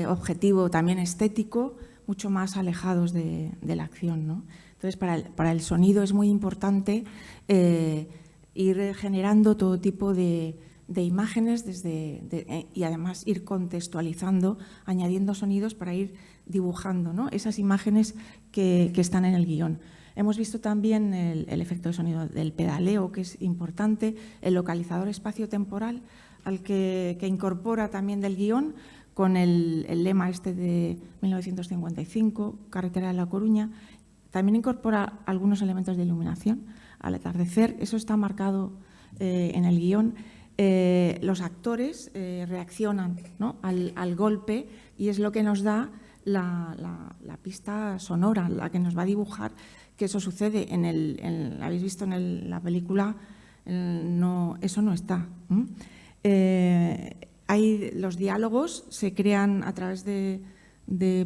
objetivo, también estético, mucho más alejados de la acción, ¿no? Entonces, para el sonido es muy importante ir generando todo tipo de imágenes y además ir contextualizando, añadiendo sonidos para ir dibujando, ¿no? Esas imágenes que están en el guión. Hemos visto también el efecto de sonido del pedaleo, que es importante, el localizador espacio-temporal, al que incorpora también del guión, con el lema este de 1955, Carretera de La Coruña. También incorpora algunos elementos de iluminación al atardecer, eso está marcado en el guión. Los actores reaccionan, ¿no?, al golpe, y es lo que nos da la pista sonora, la que nos va a dibujar que eso sucede. Habéis visto en la película, eso no está. Los diálogos se crean a través de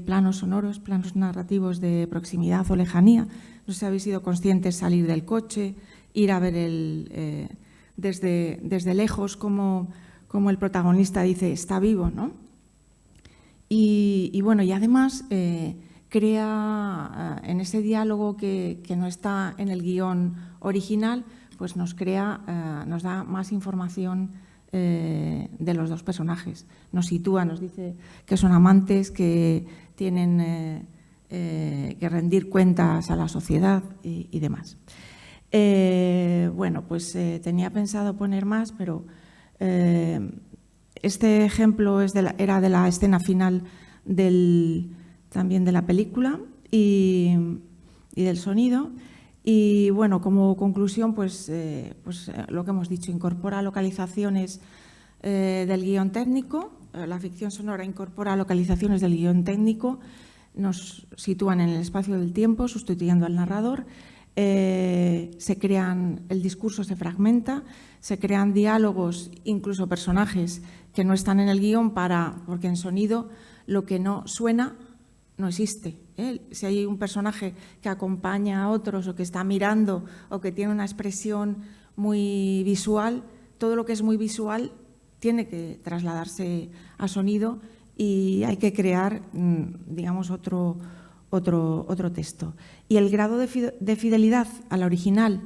planos sonoros, planos narrativos de proximidad o lejanía. No sé si habéis sido conscientes, salir del coche, ir a ver desde lejos como el protagonista dice, está vivo, ¿no? Y bueno, y además crea en ese diálogo que no está en el guión original, pues nos da más información de los dos personajes. Nos sitúa, nos dice que son amantes, que tienen que rendir cuentas a la sociedad y demás. Bueno, pues tenía pensado poner más, pero este ejemplo era de la escena final también de la película y del sonido. Y bueno, como conclusión, pues lo que hemos dicho, incorpora localizaciones del guión técnico. La ficción sonora incorpora localizaciones del guión técnico, nos sitúan en el espacio del tiempo, sustituyendo al narrador. El discurso se fragmenta, se crean diálogos, incluso personajes que no están en el guión, porque en sonido lo que no suena no existe. Si hay un personaje que acompaña a otros o que está mirando o que tiene una expresión muy visual, todo lo que es muy visual tiene que trasladarse a sonido y hay que crear, digamos, otro texto. Y el grado de fidelidad a la original,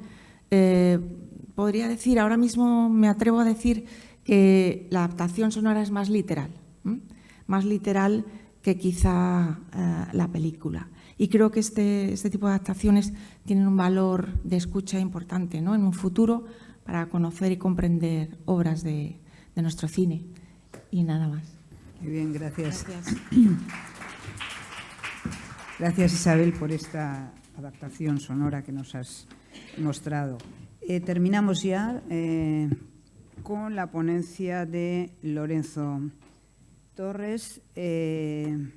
podría decir, ahora mismo me atrevo a decir La adaptación sonora es más literal que quizá la película. Y creo que este tipo de adaptaciones tienen un valor de escucha importante, ¿no?, en un futuro, para conocer y comprender obras de nuestro cine. Y nada más. Muy bien, gracias. Gracias. Gracias, Isabel, por esta adaptación sonora que nos has mostrado. Terminamos ya con la ponencia de Lorenzo Torres, de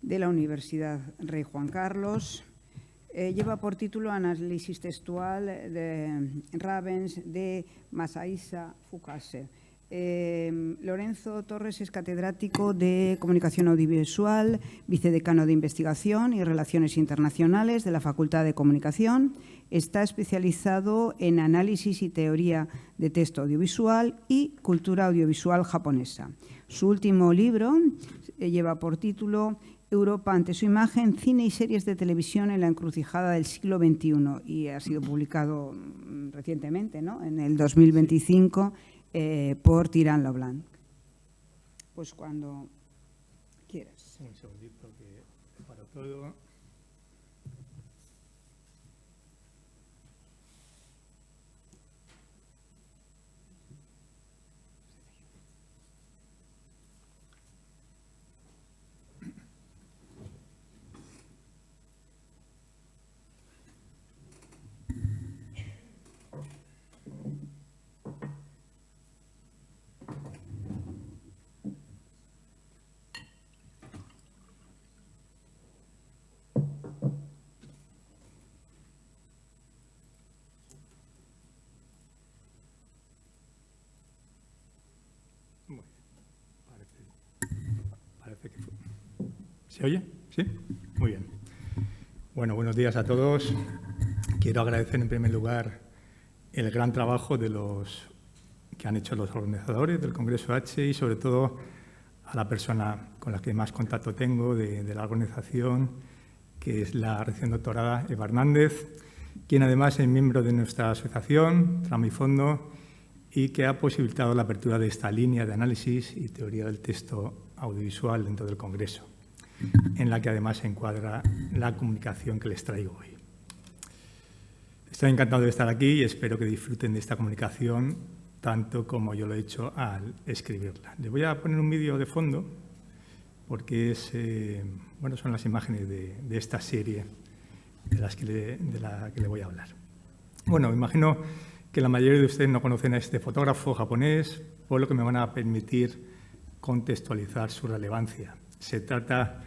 la Universidad Rey Juan Carlos. Lleva por título Análisis textual de Ravens de Masahisa Fukase. Lorenzo Torres es catedrático de Comunicación Audiovisual, vicedecano de Investigación y Relaciones Internacionales de la Facultad de Comunicación. Está especializado en análisis y teoría de texto audiovisual y cultura audiovisual japonesa. Su último libro lleva por título Europa ante su imagen, cine y series de televisión en la encrucijada del siglo XXI, y ha sido publicado recientemente, ¿no?, en el 2025, por Tirán Leblanc. Pues cuando quieras. Un segundito que para todo. ¿Se oye? ¿Sí? Muy bien. Bueno, buenos días a todos. Quiero agradecer en primer lugar el gran trabajo de los que han hecho los organizadores del Congreso H y sobre todo a la persona con la que más contacto tengo de la organización, que es la recién doctorada Eva Hernández, quien además es miembro de nuestra asociación, Trama y Fondo, y que ha posibilitado la apertura de esta línea de análisis y teoría del texto audiovisual dentro del Congreso, en la que además se encuadra la comunicación que les traigo hoy. Estoy encantado de estar aquí y espero que disfruten de esta comunicación tanto como yo lo he hecho al escribirla. Les voy a poner un vídeo de fondo porque son las imágenes de esta serie de la que le voy a hablar. Bueno, me imagino que la mayoría de ustedes no conocen a este fotógrafo japonés, por lo que me van a permitir contextualizar su relevancia. Se trata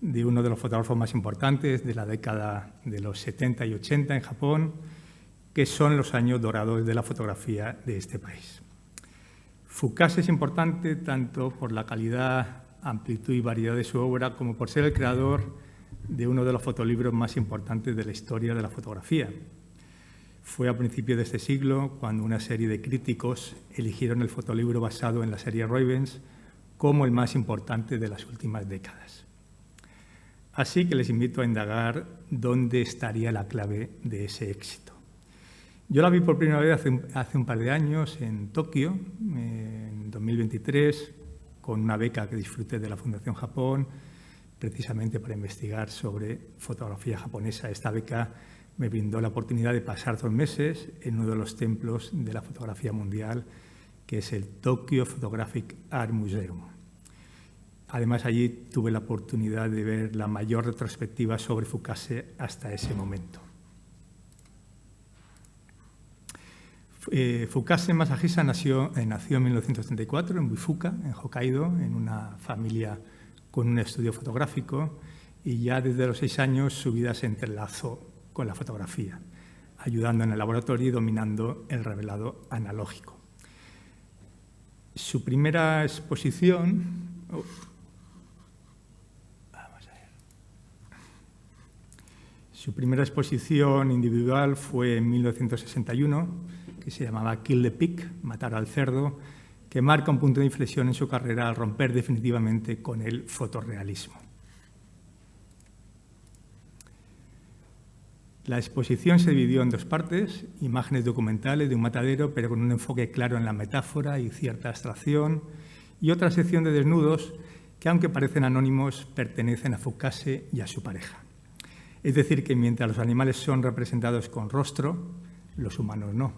de uno de los fotógrafos más importantes de la década de los 70 y 80 en Japón, que son los años dorados de la fotografía de este país. Fukase es importante tanto por la calidad, amplitud y variedad de su obra como por ser el creador de uno de los fotolibros más importantes de la historia de la fotografía. Fue a principios de este siglo cuando una serie de críticos eligieron el fotolibro basado en la serie Ravens como el más importante de las últimas décadas. Así que les invito a indagar dónde estaría la clave de ese éxito. Yo la vi por primera vez hace un par de años en Tokio, en 2023, con una beca que disfruté de la Fundación Japón, precisamente para investigar sobre fotografía japonesa. Esta beca me brindó la oportunidad de pasar 2 meses en uno de los templos de la fotografía mundial, que es el Tokyo Photographic Art Museum. Además, allí tuve la oportunidad de ver la mayor retrospectiva sobre Fukase hasta ese momento. Fukase Masahisa nació en 1934 en Bifuka, en Hokkaido, en una familia con un estudio fotográfico, y ya desde los 6 años su vida se entrelazó con la fotografía, ayudando en el laboratorio y dominando el revelado analógico. Su primera exposición... Su primera exposición individual fue en 1961, que se llamaba Kill the Pig, Matar al cerdo, que marca un punto de inflexión en su carrera al romper definitivamente con el fotorrealismo. La exposición se dividió en dos partes, imágenes documentales de un matadero, pero con un enfoque claro en la metáfora y cierta abstracción, y otra sección de desnudos que, aunque parecen anónimos, pertenecen a Foucasse y a su pareja. Es decir, que mientras los animales son representados con rostro, los humanos no.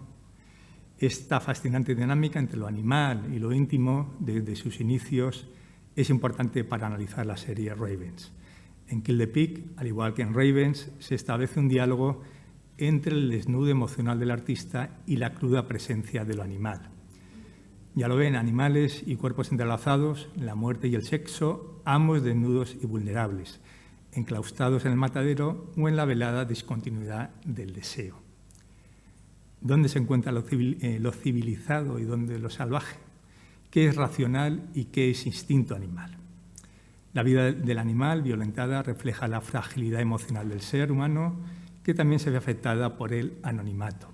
Esta fascinante dinámica entre lo animal y lo íntimo, desde sus inicios, es importante para analizar la serie Ravens. En Kill the Pig, al igual que en Ravens, se establece un diálogo entre el desnudo emocional del artista y la cruda presencia de lo animal. Ya lo ven, animales y cuerpos entrelazados, la muerte y el sexo, ambos desnudos y vulnerables, enclaustrados en el matadero o en la velada discontinuidad del deseo. ¿Dónde se encuentra lo civilizado y dónde lo salvaje? ¿Qué es racional y qué es instinto animal? La vida del animal violentada refleja la fragilidad emocional del ser humano, que también se ve afectada por el anonimato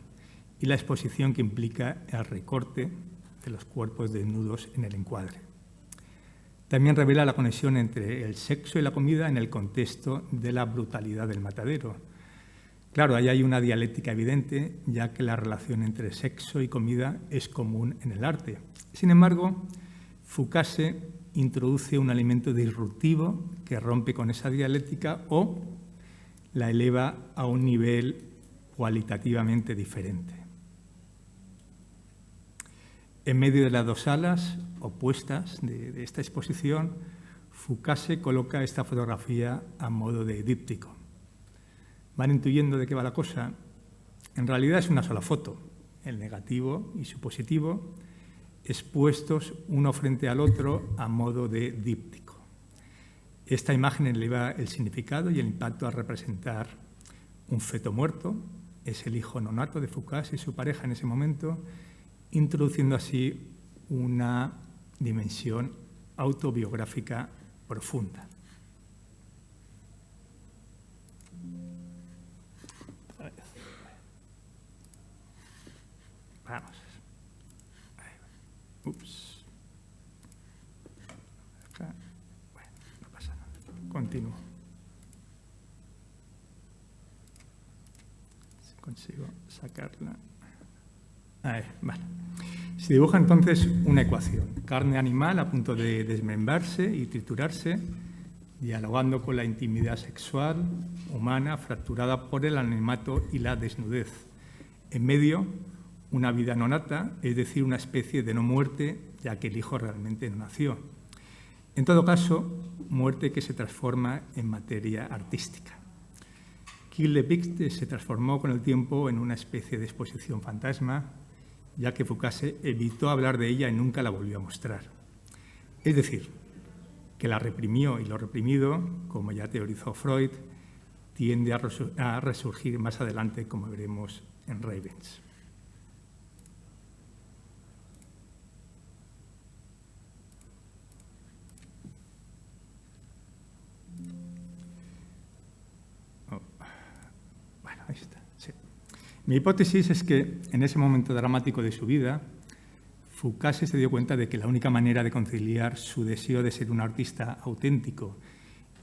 y la exposición que implica el recorte de los cuerpos desnudos en el encuadre. También revela la conexión entre el sexo y la comida en el contexto de la brutalidad del matadero. Claro, ahí hay una dialéctica evidente, ya que la relación entre sexo y comida es común en el arte. Sin embargo, Foucasse introduce un alimento disruptivo que rompe con esa dialéctica o la eleva a un nivel cualitativamente diferente. En medio de las dos alas opuestas de esta exposición, Foucasse coloca esta fotografía a modo de díptico. ¿Van intuyendo de qué va la cosa? En realidad es una sola foto, el negativo y su positivo, expuestos uno frente al otro a modo de díptico. Esta imagen eleva el significado y el impacto al representar un feto muerto, es el hijo nonato de Foucasse y su pareja en ese momento, introduciendo así una dimensión autobiográfica profunda. Vamos. Ups. Acá. Bueno, no pasa nada. Continúo. Si consigo sacarla. Ahí, vale. Se dibuja entonces una ecuación. Carne animal a punto de desmembrarse y triturarse, dialogando con la intimidad sexual humana fracturada por el anonimato y la desnudez. En medio, una vida no nata, es decir, una especie de no muerte, ya que el hijo realmente no nació. En todo caso, muerte que se transforma en materia artística. Kill the Pig se transformó con el tiempo en una especie de exposición fantasma, ya que Foucasse evitó hablar de ella y nunca la volvió a mostrar. Es decir, que la reprimió y lo reprimido, como ya teorizó Freud, tiende a resurgir más adelante, como veremos en Ravens. Ahí está, sí. Mi hipótesis es que en ese momento dramático de su vida, Foucasse se dio cuenta de que la única manera de conciliar su deseo de ser un artista auténtico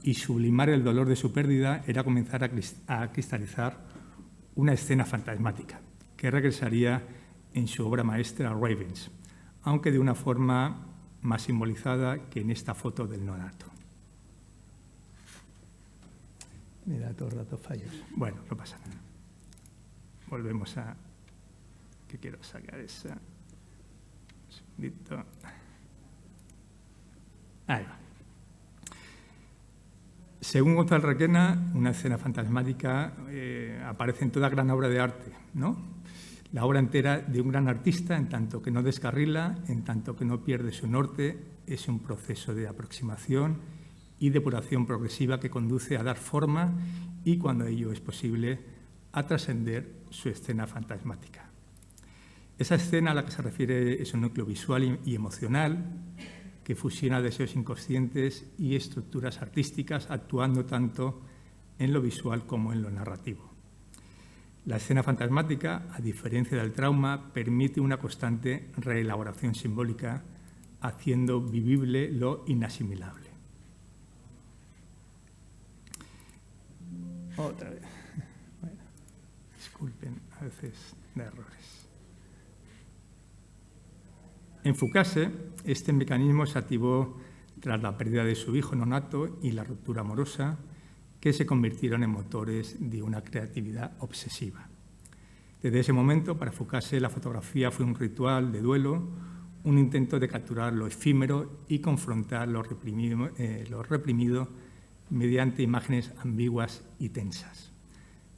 y sublimar el dolor de su pérdida era comenzar a cristalizar una escena fantasmática que regresaría en su obra maestra Ravens, aunque de una forma más simbolizada que en esta foto del nonato. Me da todo el rato fallos. Bueno, no pasa nada. Volvemos a... que quiero sacar esa... Un segundito. Ahí va. Según Gonzalo Requena, una escena fantasmática aparece en toda gran obra de arte, ¿no? La obra entera de un gran artista, en tanto que no descarrila, en tanto que no pierde su norte, es un proceso de aproximación y depuración progresiva que conduce a dar forma y, cuando ello es posible, a trascender su escena fantasmática. Esa escena a la que se refiere es un núcleo visual y emocional que fusiona deseos inconscientes y estructuras artísticas, actuando tanto en lo visual como en lo narrativo. La escena fantasmática, a diferencia del trauma, permite una constante reelaboración simbólica, haciendo vivible lo inasimilable. Otra vez. Bueno. disculpen, a veces de errores. En Fukase, este mecanismo se activó tras la pérdida de su hijo nonato y la ruptura amorosa, que se convirtieron en motores de una creatividad obsesiva. Desde ese momento, para Fukase, la fotografía fue un ritual de duelo, un intento de capturar lo efímero y confrontar lo reprimido mediante imágenes ambiguas y tensas.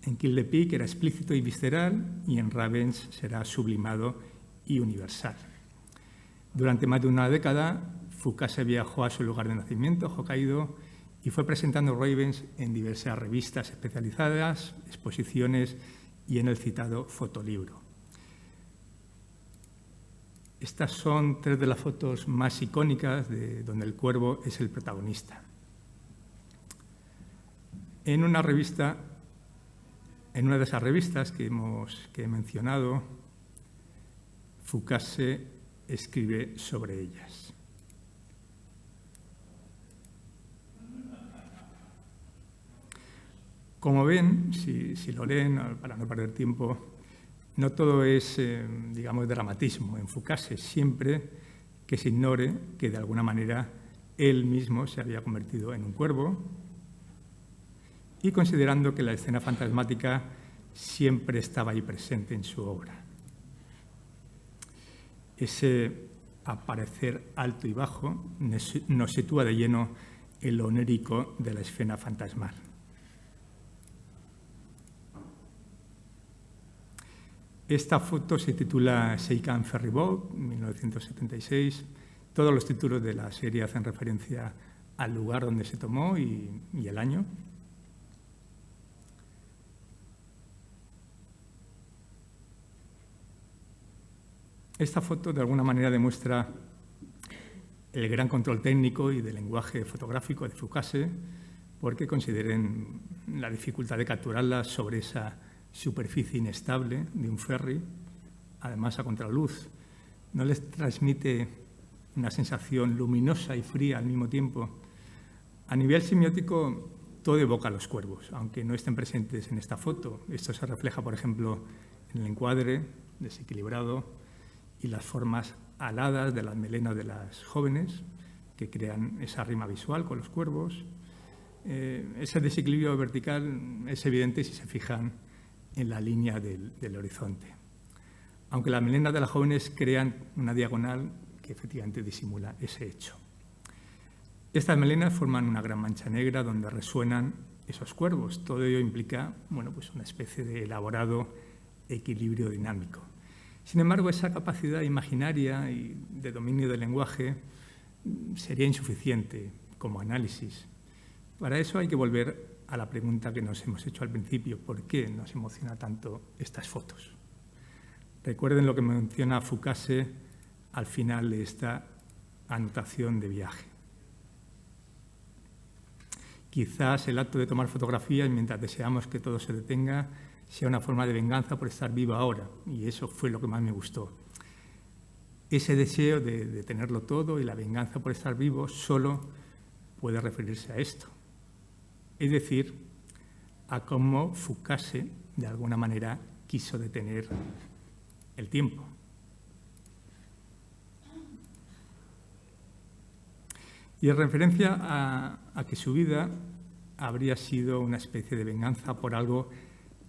En Kill the Peak era explícito y visceral, y en Ravens será sublimado y universal. Durante más de una década, Fukase viajó a su lugar de nacimiento, Hokkaido, y fue presentando Ravens en diversas revistas especializadas, exposiciones y en el citado fotolibro. Estas son 3 de las fotos más icónicas de donde el cuervo es el protagonista. En una de esas revistas que he mencionado, Fukase escribe sobre ellas. Como ven, si lo leen, para no perder tiempo, no todo es, digamos, dramatismo en Fukase, siempre que se ignore que de alguna manera él mismo se había convertido en un cuervo, y considerando que la escena fantasmática siempre estaba ahí presente en su obra. Ese aparecer alto y bajo nos sitúa de lleno en lo onírico de la escena fantasmal. Esta foto se titula Seikan Ferry Boat, 1976. Todos los títulos de la serie hacen referencia al lugar donde se tomó y el año. Esta foto de alguna manera demuestra el gran control técnico y de lenguaje fotográfico de Fukase, porque consideren la dificultad de capturarla sobre esa superficie inestable de un ferry, además a contraluz. No les transmite una sensación luminosa y fría al mismo tiempo. A nivel semiótico, todo evoca a los cuervos, aunque no estén presentes en esta foto. Esto se refleja, por ejemplo, en el encuadre desequilibrado y las formas aladas de las melenas de las jóvenes, que crean esa rima visual con los cuervos. Ese desequilibrio vertical es evidente si se fijan en la línea del horizonte. Aunque las melenas de las jóvenes crean una diagonal que efectivamente disimula ese hecho. Estas melenas forman una gran mancha negra donde resuenan esos cuervos. Todo ello implica, bueno, pues una especie de elaborado equilibrio dinámico. Sin embargo, esa capacidad imaginaria y de dominio del lenguaje sería insuficiente como análisis. Para eso hay que volver a la pregunta que nos hemos hecho al principio: ¿por qué nos emociona tanto estas fotos? Recuerden lo que menciona Fukase al final de esta anotación de viaje. Quizás el acto de tomar fotografías mientras deseamos que todo se detenga sea una forma de venganza por estar vivo ahora, y eso fue lo que más me gustó. Ese deseo de tenerlo todo y la venganza por estar vivo solo puede referirse a esto. Es decir, a cómo Fukase, de alguna manera, quiso detener el tiempo. Y en referencia a que su vida habría sido una especie de venganza por algo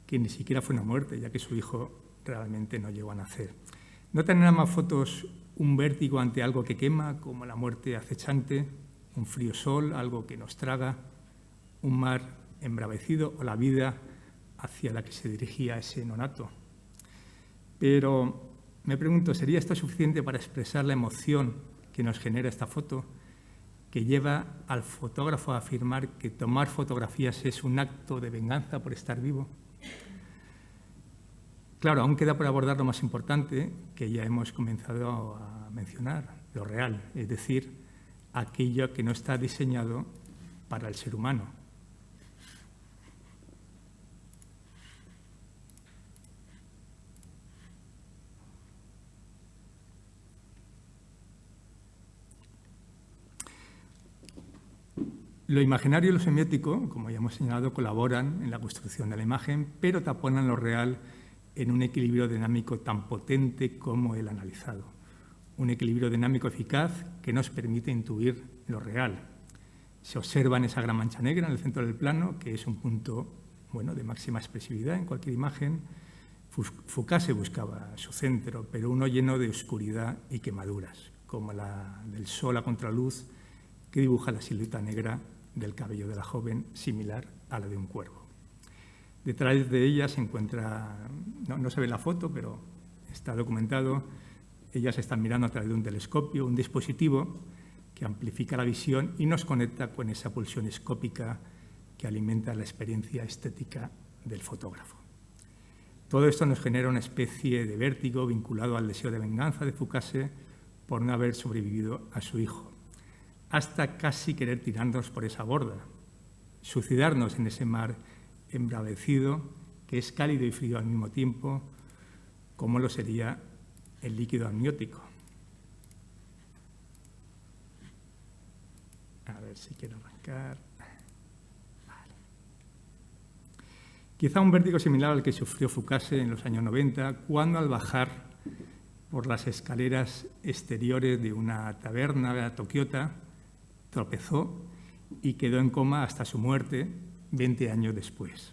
que ni siquiera fue una muerte, ya que su hijo realmente no llegó a nacer. ¿No tendrán más fotos un vértigo ante algo que quema, como la muerte acechante, un frío sol, algo que nos traga, un mar embravecido o la vida hacia la que se dirigía ese nonato? Pero me pregunto, ¿sería esto suficiente para expresar la emoción que nos genera esta foto, que lleva al fotógrafo a afirmar que tomar fotografías es un acto de venganza por estar vivo? Claro, aún queda por abordar lo más importante, que ya hemos comenzado a mencionar, lo real, es decir, aquello que no está diseñado para el ser humano. Lo imaginario y lo semiótico, como ya hemos señalado, colaboran en la construcción de la imagen, pero taponan lo real en un equilibrio dinámico tan potente como el analizado. Un equilibrio dinámico eficaz que nos permite intuir lo real. Se observa en esa gran mancha negra en el centro del plano, que es un punto de máxima expresividad en cualquier imagen. Foucasse buscaba su centro, pero uno lleno de oscuridad y quemaduras, como la del sol a contraluz que dibuja la silueta negra del cabello de la joven, similar a la de un cuervo. Detrás de ella se encuentra, no se ve la foto, pero está documentado, ellas están mirando a través de un telescopio, un dispositivo que amplifica la visión y nos conecta con esa pulsión escópica que alimenta la experiencia estética del fotógrafo. Todo esto nos genera una especie de vértigo vinculado al deseo de venganza de Foucasse por no haber sobrevivido a su hijo, hasta casi querer tirarnos por esa borda, suicidarnos en ese mar embravecido que es cálido y frío al mismo tiempo, como lo sería el líquido amniótico. A ver si quiero arrancar. Vale. Quizá un vértigo similar al que sufrió Foucasse en los años 90, cuando al bajar por las escaleras exteriores de una taberna tokiota tropezó y quedó en coma hasta su muerte 20 años después.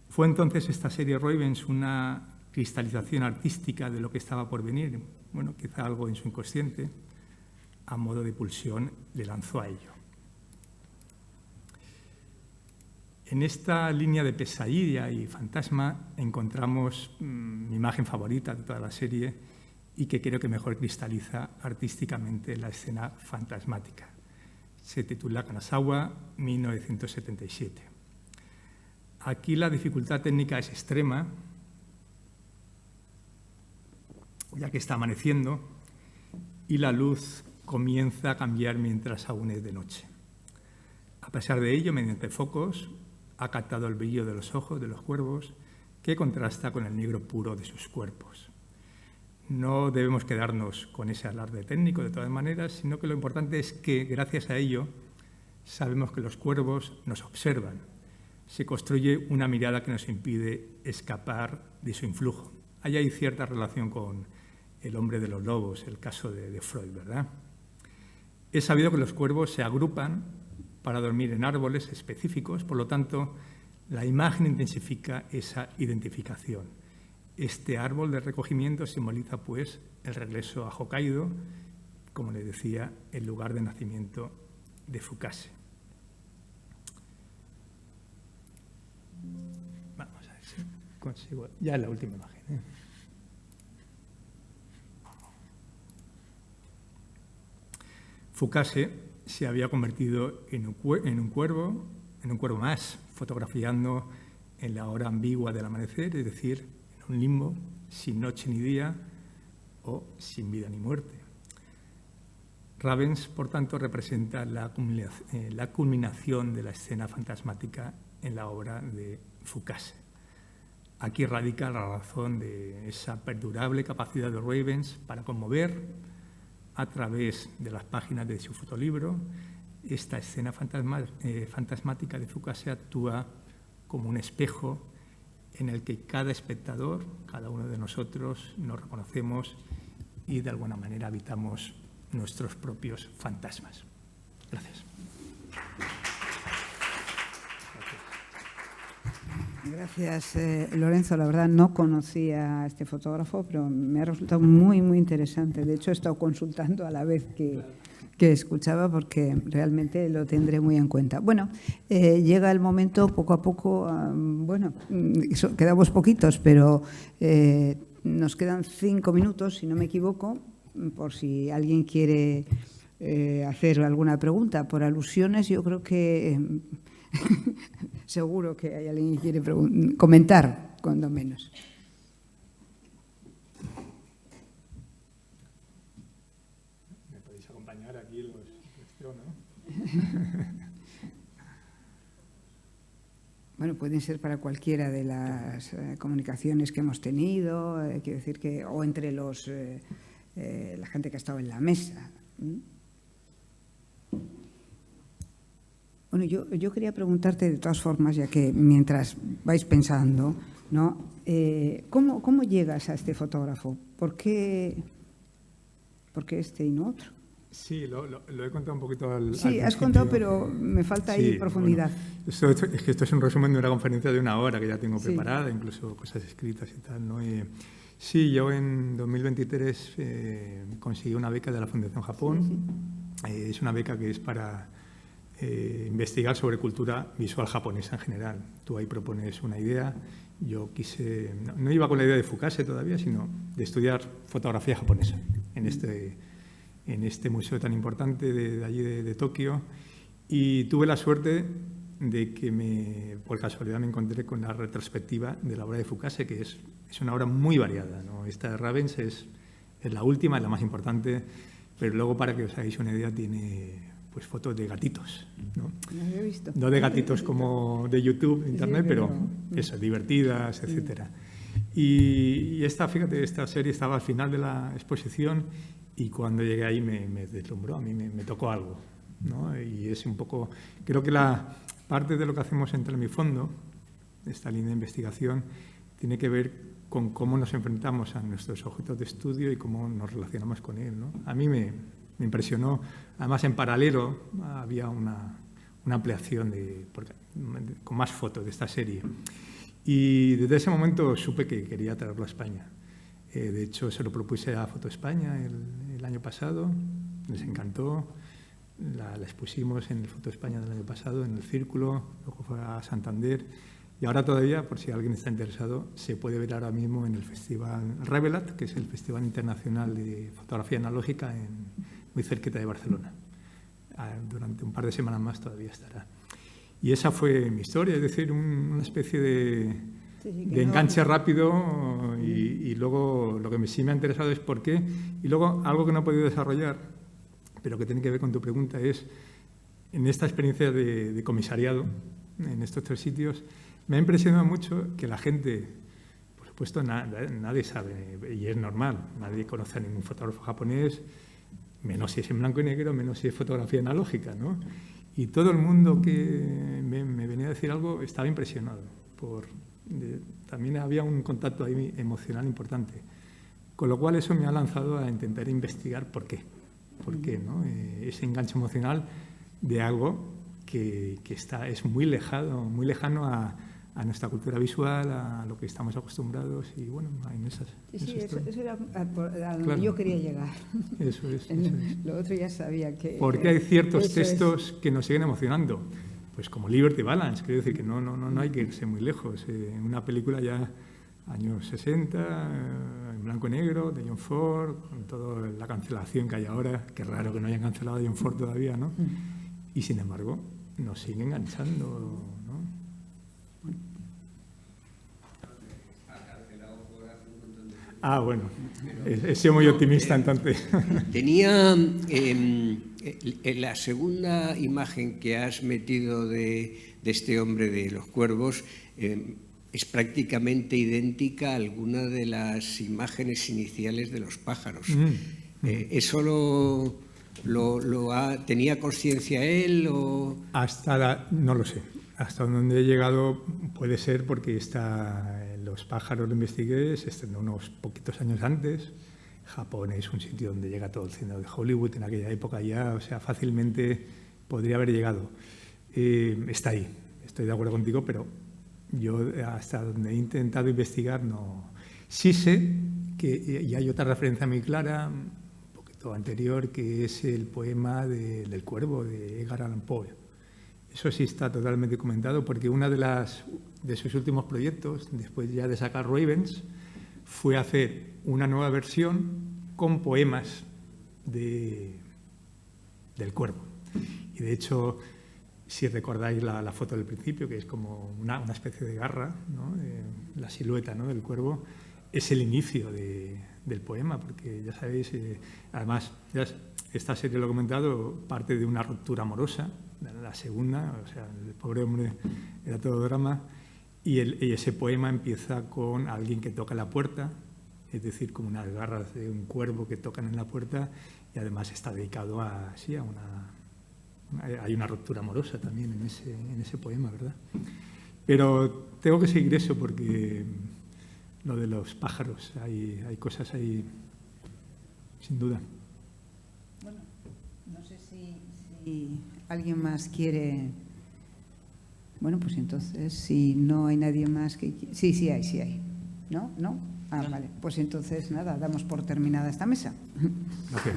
Fue entonces esta serie Roivens una cristalización artística de lo que estaba por venir, quizá algo en su inconsciente, a modo de pulsión le lanzó a ello. En esta línea de pesadilla y fantasma encontramos mi imagen favorita de toda la serie y que creo que mejor cristaliza artísticamente la escena fantasmática. Se titula Kanazawa, 1977. Aquí la dificultad técnica es extrema, ya que está amaneciendo y la luz comienza a cambiar mientras aún es de noche. A pesar de ello, mediante focos, ha captado el brillo de los ojos de los cuervos que contrasta con el negro puro de sus cuerpos. No debemos quedarnos con ese alarde técnico de todas maneras, sino que lo importante es que, gracias a ello, sabemos que los cuervos nos observan. Se construye una mirada que nos impide escapar de su influjo. Ahí hay cierta relación con el hombre de los lobos, el caso de Freud, ¿verdad? Es sabido que los cuervos se agrupan para dormir en árboles específicos, por lo tanto, la imagen intensifica esa identificación. Este árbol de recogimiento simboliza, pues, el regreso a Hokkaido, como les decía, el lugar de nacimiento de Foucasse. Vamos a ver si consigo. Ya es la última imagen. Foucasse se había convertido en un cuervo más, fotografiando en la hora ambigua del amanecer, es decir, en un limbo, sin noche ni día o sin vida ni muerte. Ravens, por tanto, representa la culminación de la escena fantasmática en la obra de Foucasse. Aquí radica la razón de esa perdurable capacidad de Ravens para conmover a través de las páginas de su fotolibro. Esta escena fantasmática de Foucasse actúa como un espejo en el que cada espectador, cada uno de nosotros, nos reconocemos y de alguna manera habitamos nuestros propios fantasmas. Gracias. Gracias, Lorenzo. La verdad no conocía a este fotógrafo, pero me ha resultado muy, muy interesante. De hecho, he estado consultando a la vez que escuchaba porque realmente lo tendré muy en cuenta. Bueno, llega el momento, poco a poco, quedamos poquitos, pero nos quedan 5 minutos, si no me equivoco, por si alguien quiere hacer alguna pregunta. Por alusiones, yo creo que seguro que hay alguien que quiere comentar, cuando menos. ¿Me podéis acompañar aquí los ¿no? Bueno, pueden ser para cualquiera de las comunicaciones que hemos tenido, quiero decir que, o entre la gente que ha estado en la mesa. Bueno, yo quería preguntarte de todas formas, ya que mientras vais pensando, ¿no? ¿Cómo llegas a este fotógrafo? ¿Por qué este y no otro? Sí, lo he contado un poquito al Sí, has principio. contado, pero me falta ahí profundidad. Bueno, esto es un resumen de una conferencia de 1 hora que ya tengo preparada, incluso cosas escritas y tal, ¿no? Sí, yo en 2023 conseguí una beca de la Fundación Japón. Es una beca que es para investigar sobre cultura visual japonesa en general. Tú ahí propones una idea. Yo quise, no iba con la idea de Fukase todavía, sino de estudiar fotografía japonesa en este museo tan importante de allí de Tokio. Y tuve la suerte de que por casualidad me encontré con la retrospectiva de la obra de Fukase, que es una obra muy variada, ¿no? Esta de Ravens es la última, es la más importante, pero luego, para que os hagáis una idea, tiene pues fotos de gatitos, ¿no? No lo he visto. No de gatitos como de YouTube, Internet, pero eso, divertidas, etcétera. Y fíjate, esta serie estaba al final de la exposición y cuando llegué ahí me deslumbró, a mí me tocó algo, ¿no? Y es un poco, creo que la parte de lo que hacemos en Telemifondo, esta línea de investigación, tiene que ver con cómo nos enfrentamos a nuestros objetos de estudio y cómo nos relacionamos con él, ¿no? A mí me impresionó. Además, en paralelo había una ampliación con más fotos de esta serie. Y desde ese momento supe que quería traerlo a España. De hecho, se lo propuse a Foto España el año pasado, les encantó. La expusimos en el Foto España del año pasado, en el Círculo, luego fue a Santander. Y ahora todavía, por si alguien está interesado, se puede ver ahora mismo en el Festival Revelat, que es el Festival Internacional de Fotografía Analógica muy cerquita de Barcelona. Durante un par de semanas más todavía estará. Y esa fue mi historia, es decir, una especie de enganche rápido y luego lo que sí me ha interesado es por qué. Y luego algo que no he podido desarrollar, pero que tiene que ver con tu pregunta, es en esta experiencia de comisariado, en estos 3 sitios, me ha impresionado mucho que la gente, por supuesto, nadie sabe, y es normal, nadie conoce a ningún fotógrafo japonés, menos si es en blanco y negro, menos si es fotografía analógica, ¿no? Y todo el mundo que me venía a decir algo estaba impresionado. También había un contacto ahí emocional importante. Con lo cual eso me ha lanzado a intentar investigar por qué. ¿Por qué, no? Ese enganche emocional de algo que es muy lejano a nuestra cultura visual, a lo que estamos acostumbrados y bueno, en esas... eso era a donde yo quería llegar. Eso es. Lo otro ya sabía que... Porque hay ciertos textos que nos siguen emocionando, pues como Liberty Balance, quiero decir que no hay que irse muy lejos. Una película ya años 60, en blanco y negro, de John Ford, con toda la cancelación que hay ahora, qué raro que no hayan cancelado a John Ford todavía, ¿no? Y sin embargo, nos sigue enganchando, ¿no? Bueno, he sido muy optimista entonces. Tenía en la segunda imagen que has metido de este hombre de los cuervos, es prácticamente idéntica a alguna de las imágenes iniciales de los pájaros. ¿Eso tenía conciencia él o...? No lo sé. Hasta donde he llegado puede ser porque los pájaros lo investigué, se estrenó unos poquitos años antes. Japón es un sitio donde llega todo el cine de Hollywood en aquella época ya, o sea, fácilmente podría haber llegado. Está ahí, estoy de acuerdo contigo, pero yo hasta donde he intentado investigar no... Sí sé que, y hay otra referencia muy clara, un poquito anterior, que es el poema del cuervo de Edgar Allan Poe. Eso sí está totalmente documentado porque uno de sus últimos proyectos, después ya de sacar Ravens, fue hacer una nueva versión con poemas del cuervo. Y de hecho, si recordáis la foto del principio, que es como una especie de garra, ¿no? La silueta, ¿no?, del cuervo, es el inicio del poema, porque ya sabéis, además, esta serie lo he comentado, parte de una ruptura amorosa, la segunda, o sea, el pobre hombre era todo drama, y ese poema empieza con alguien que toca la puerta, es decir, como unas garras de un cuervo que tocan en la puerta, y además está dedicado hay una ruptura amorosa también en ese poema, ¿verdad? Pero tengo que seguir eso porque lo de los pájaros. Hay cosas ahí, sin duda. Bueno, no sé si alguien más quiere... Bueno, pues entonces, si no hay nadie más que... Sí hay. ¿No? ¿No? Ah, vale. Pues entonces, nada, damos por terminada esta mesa. Gracias.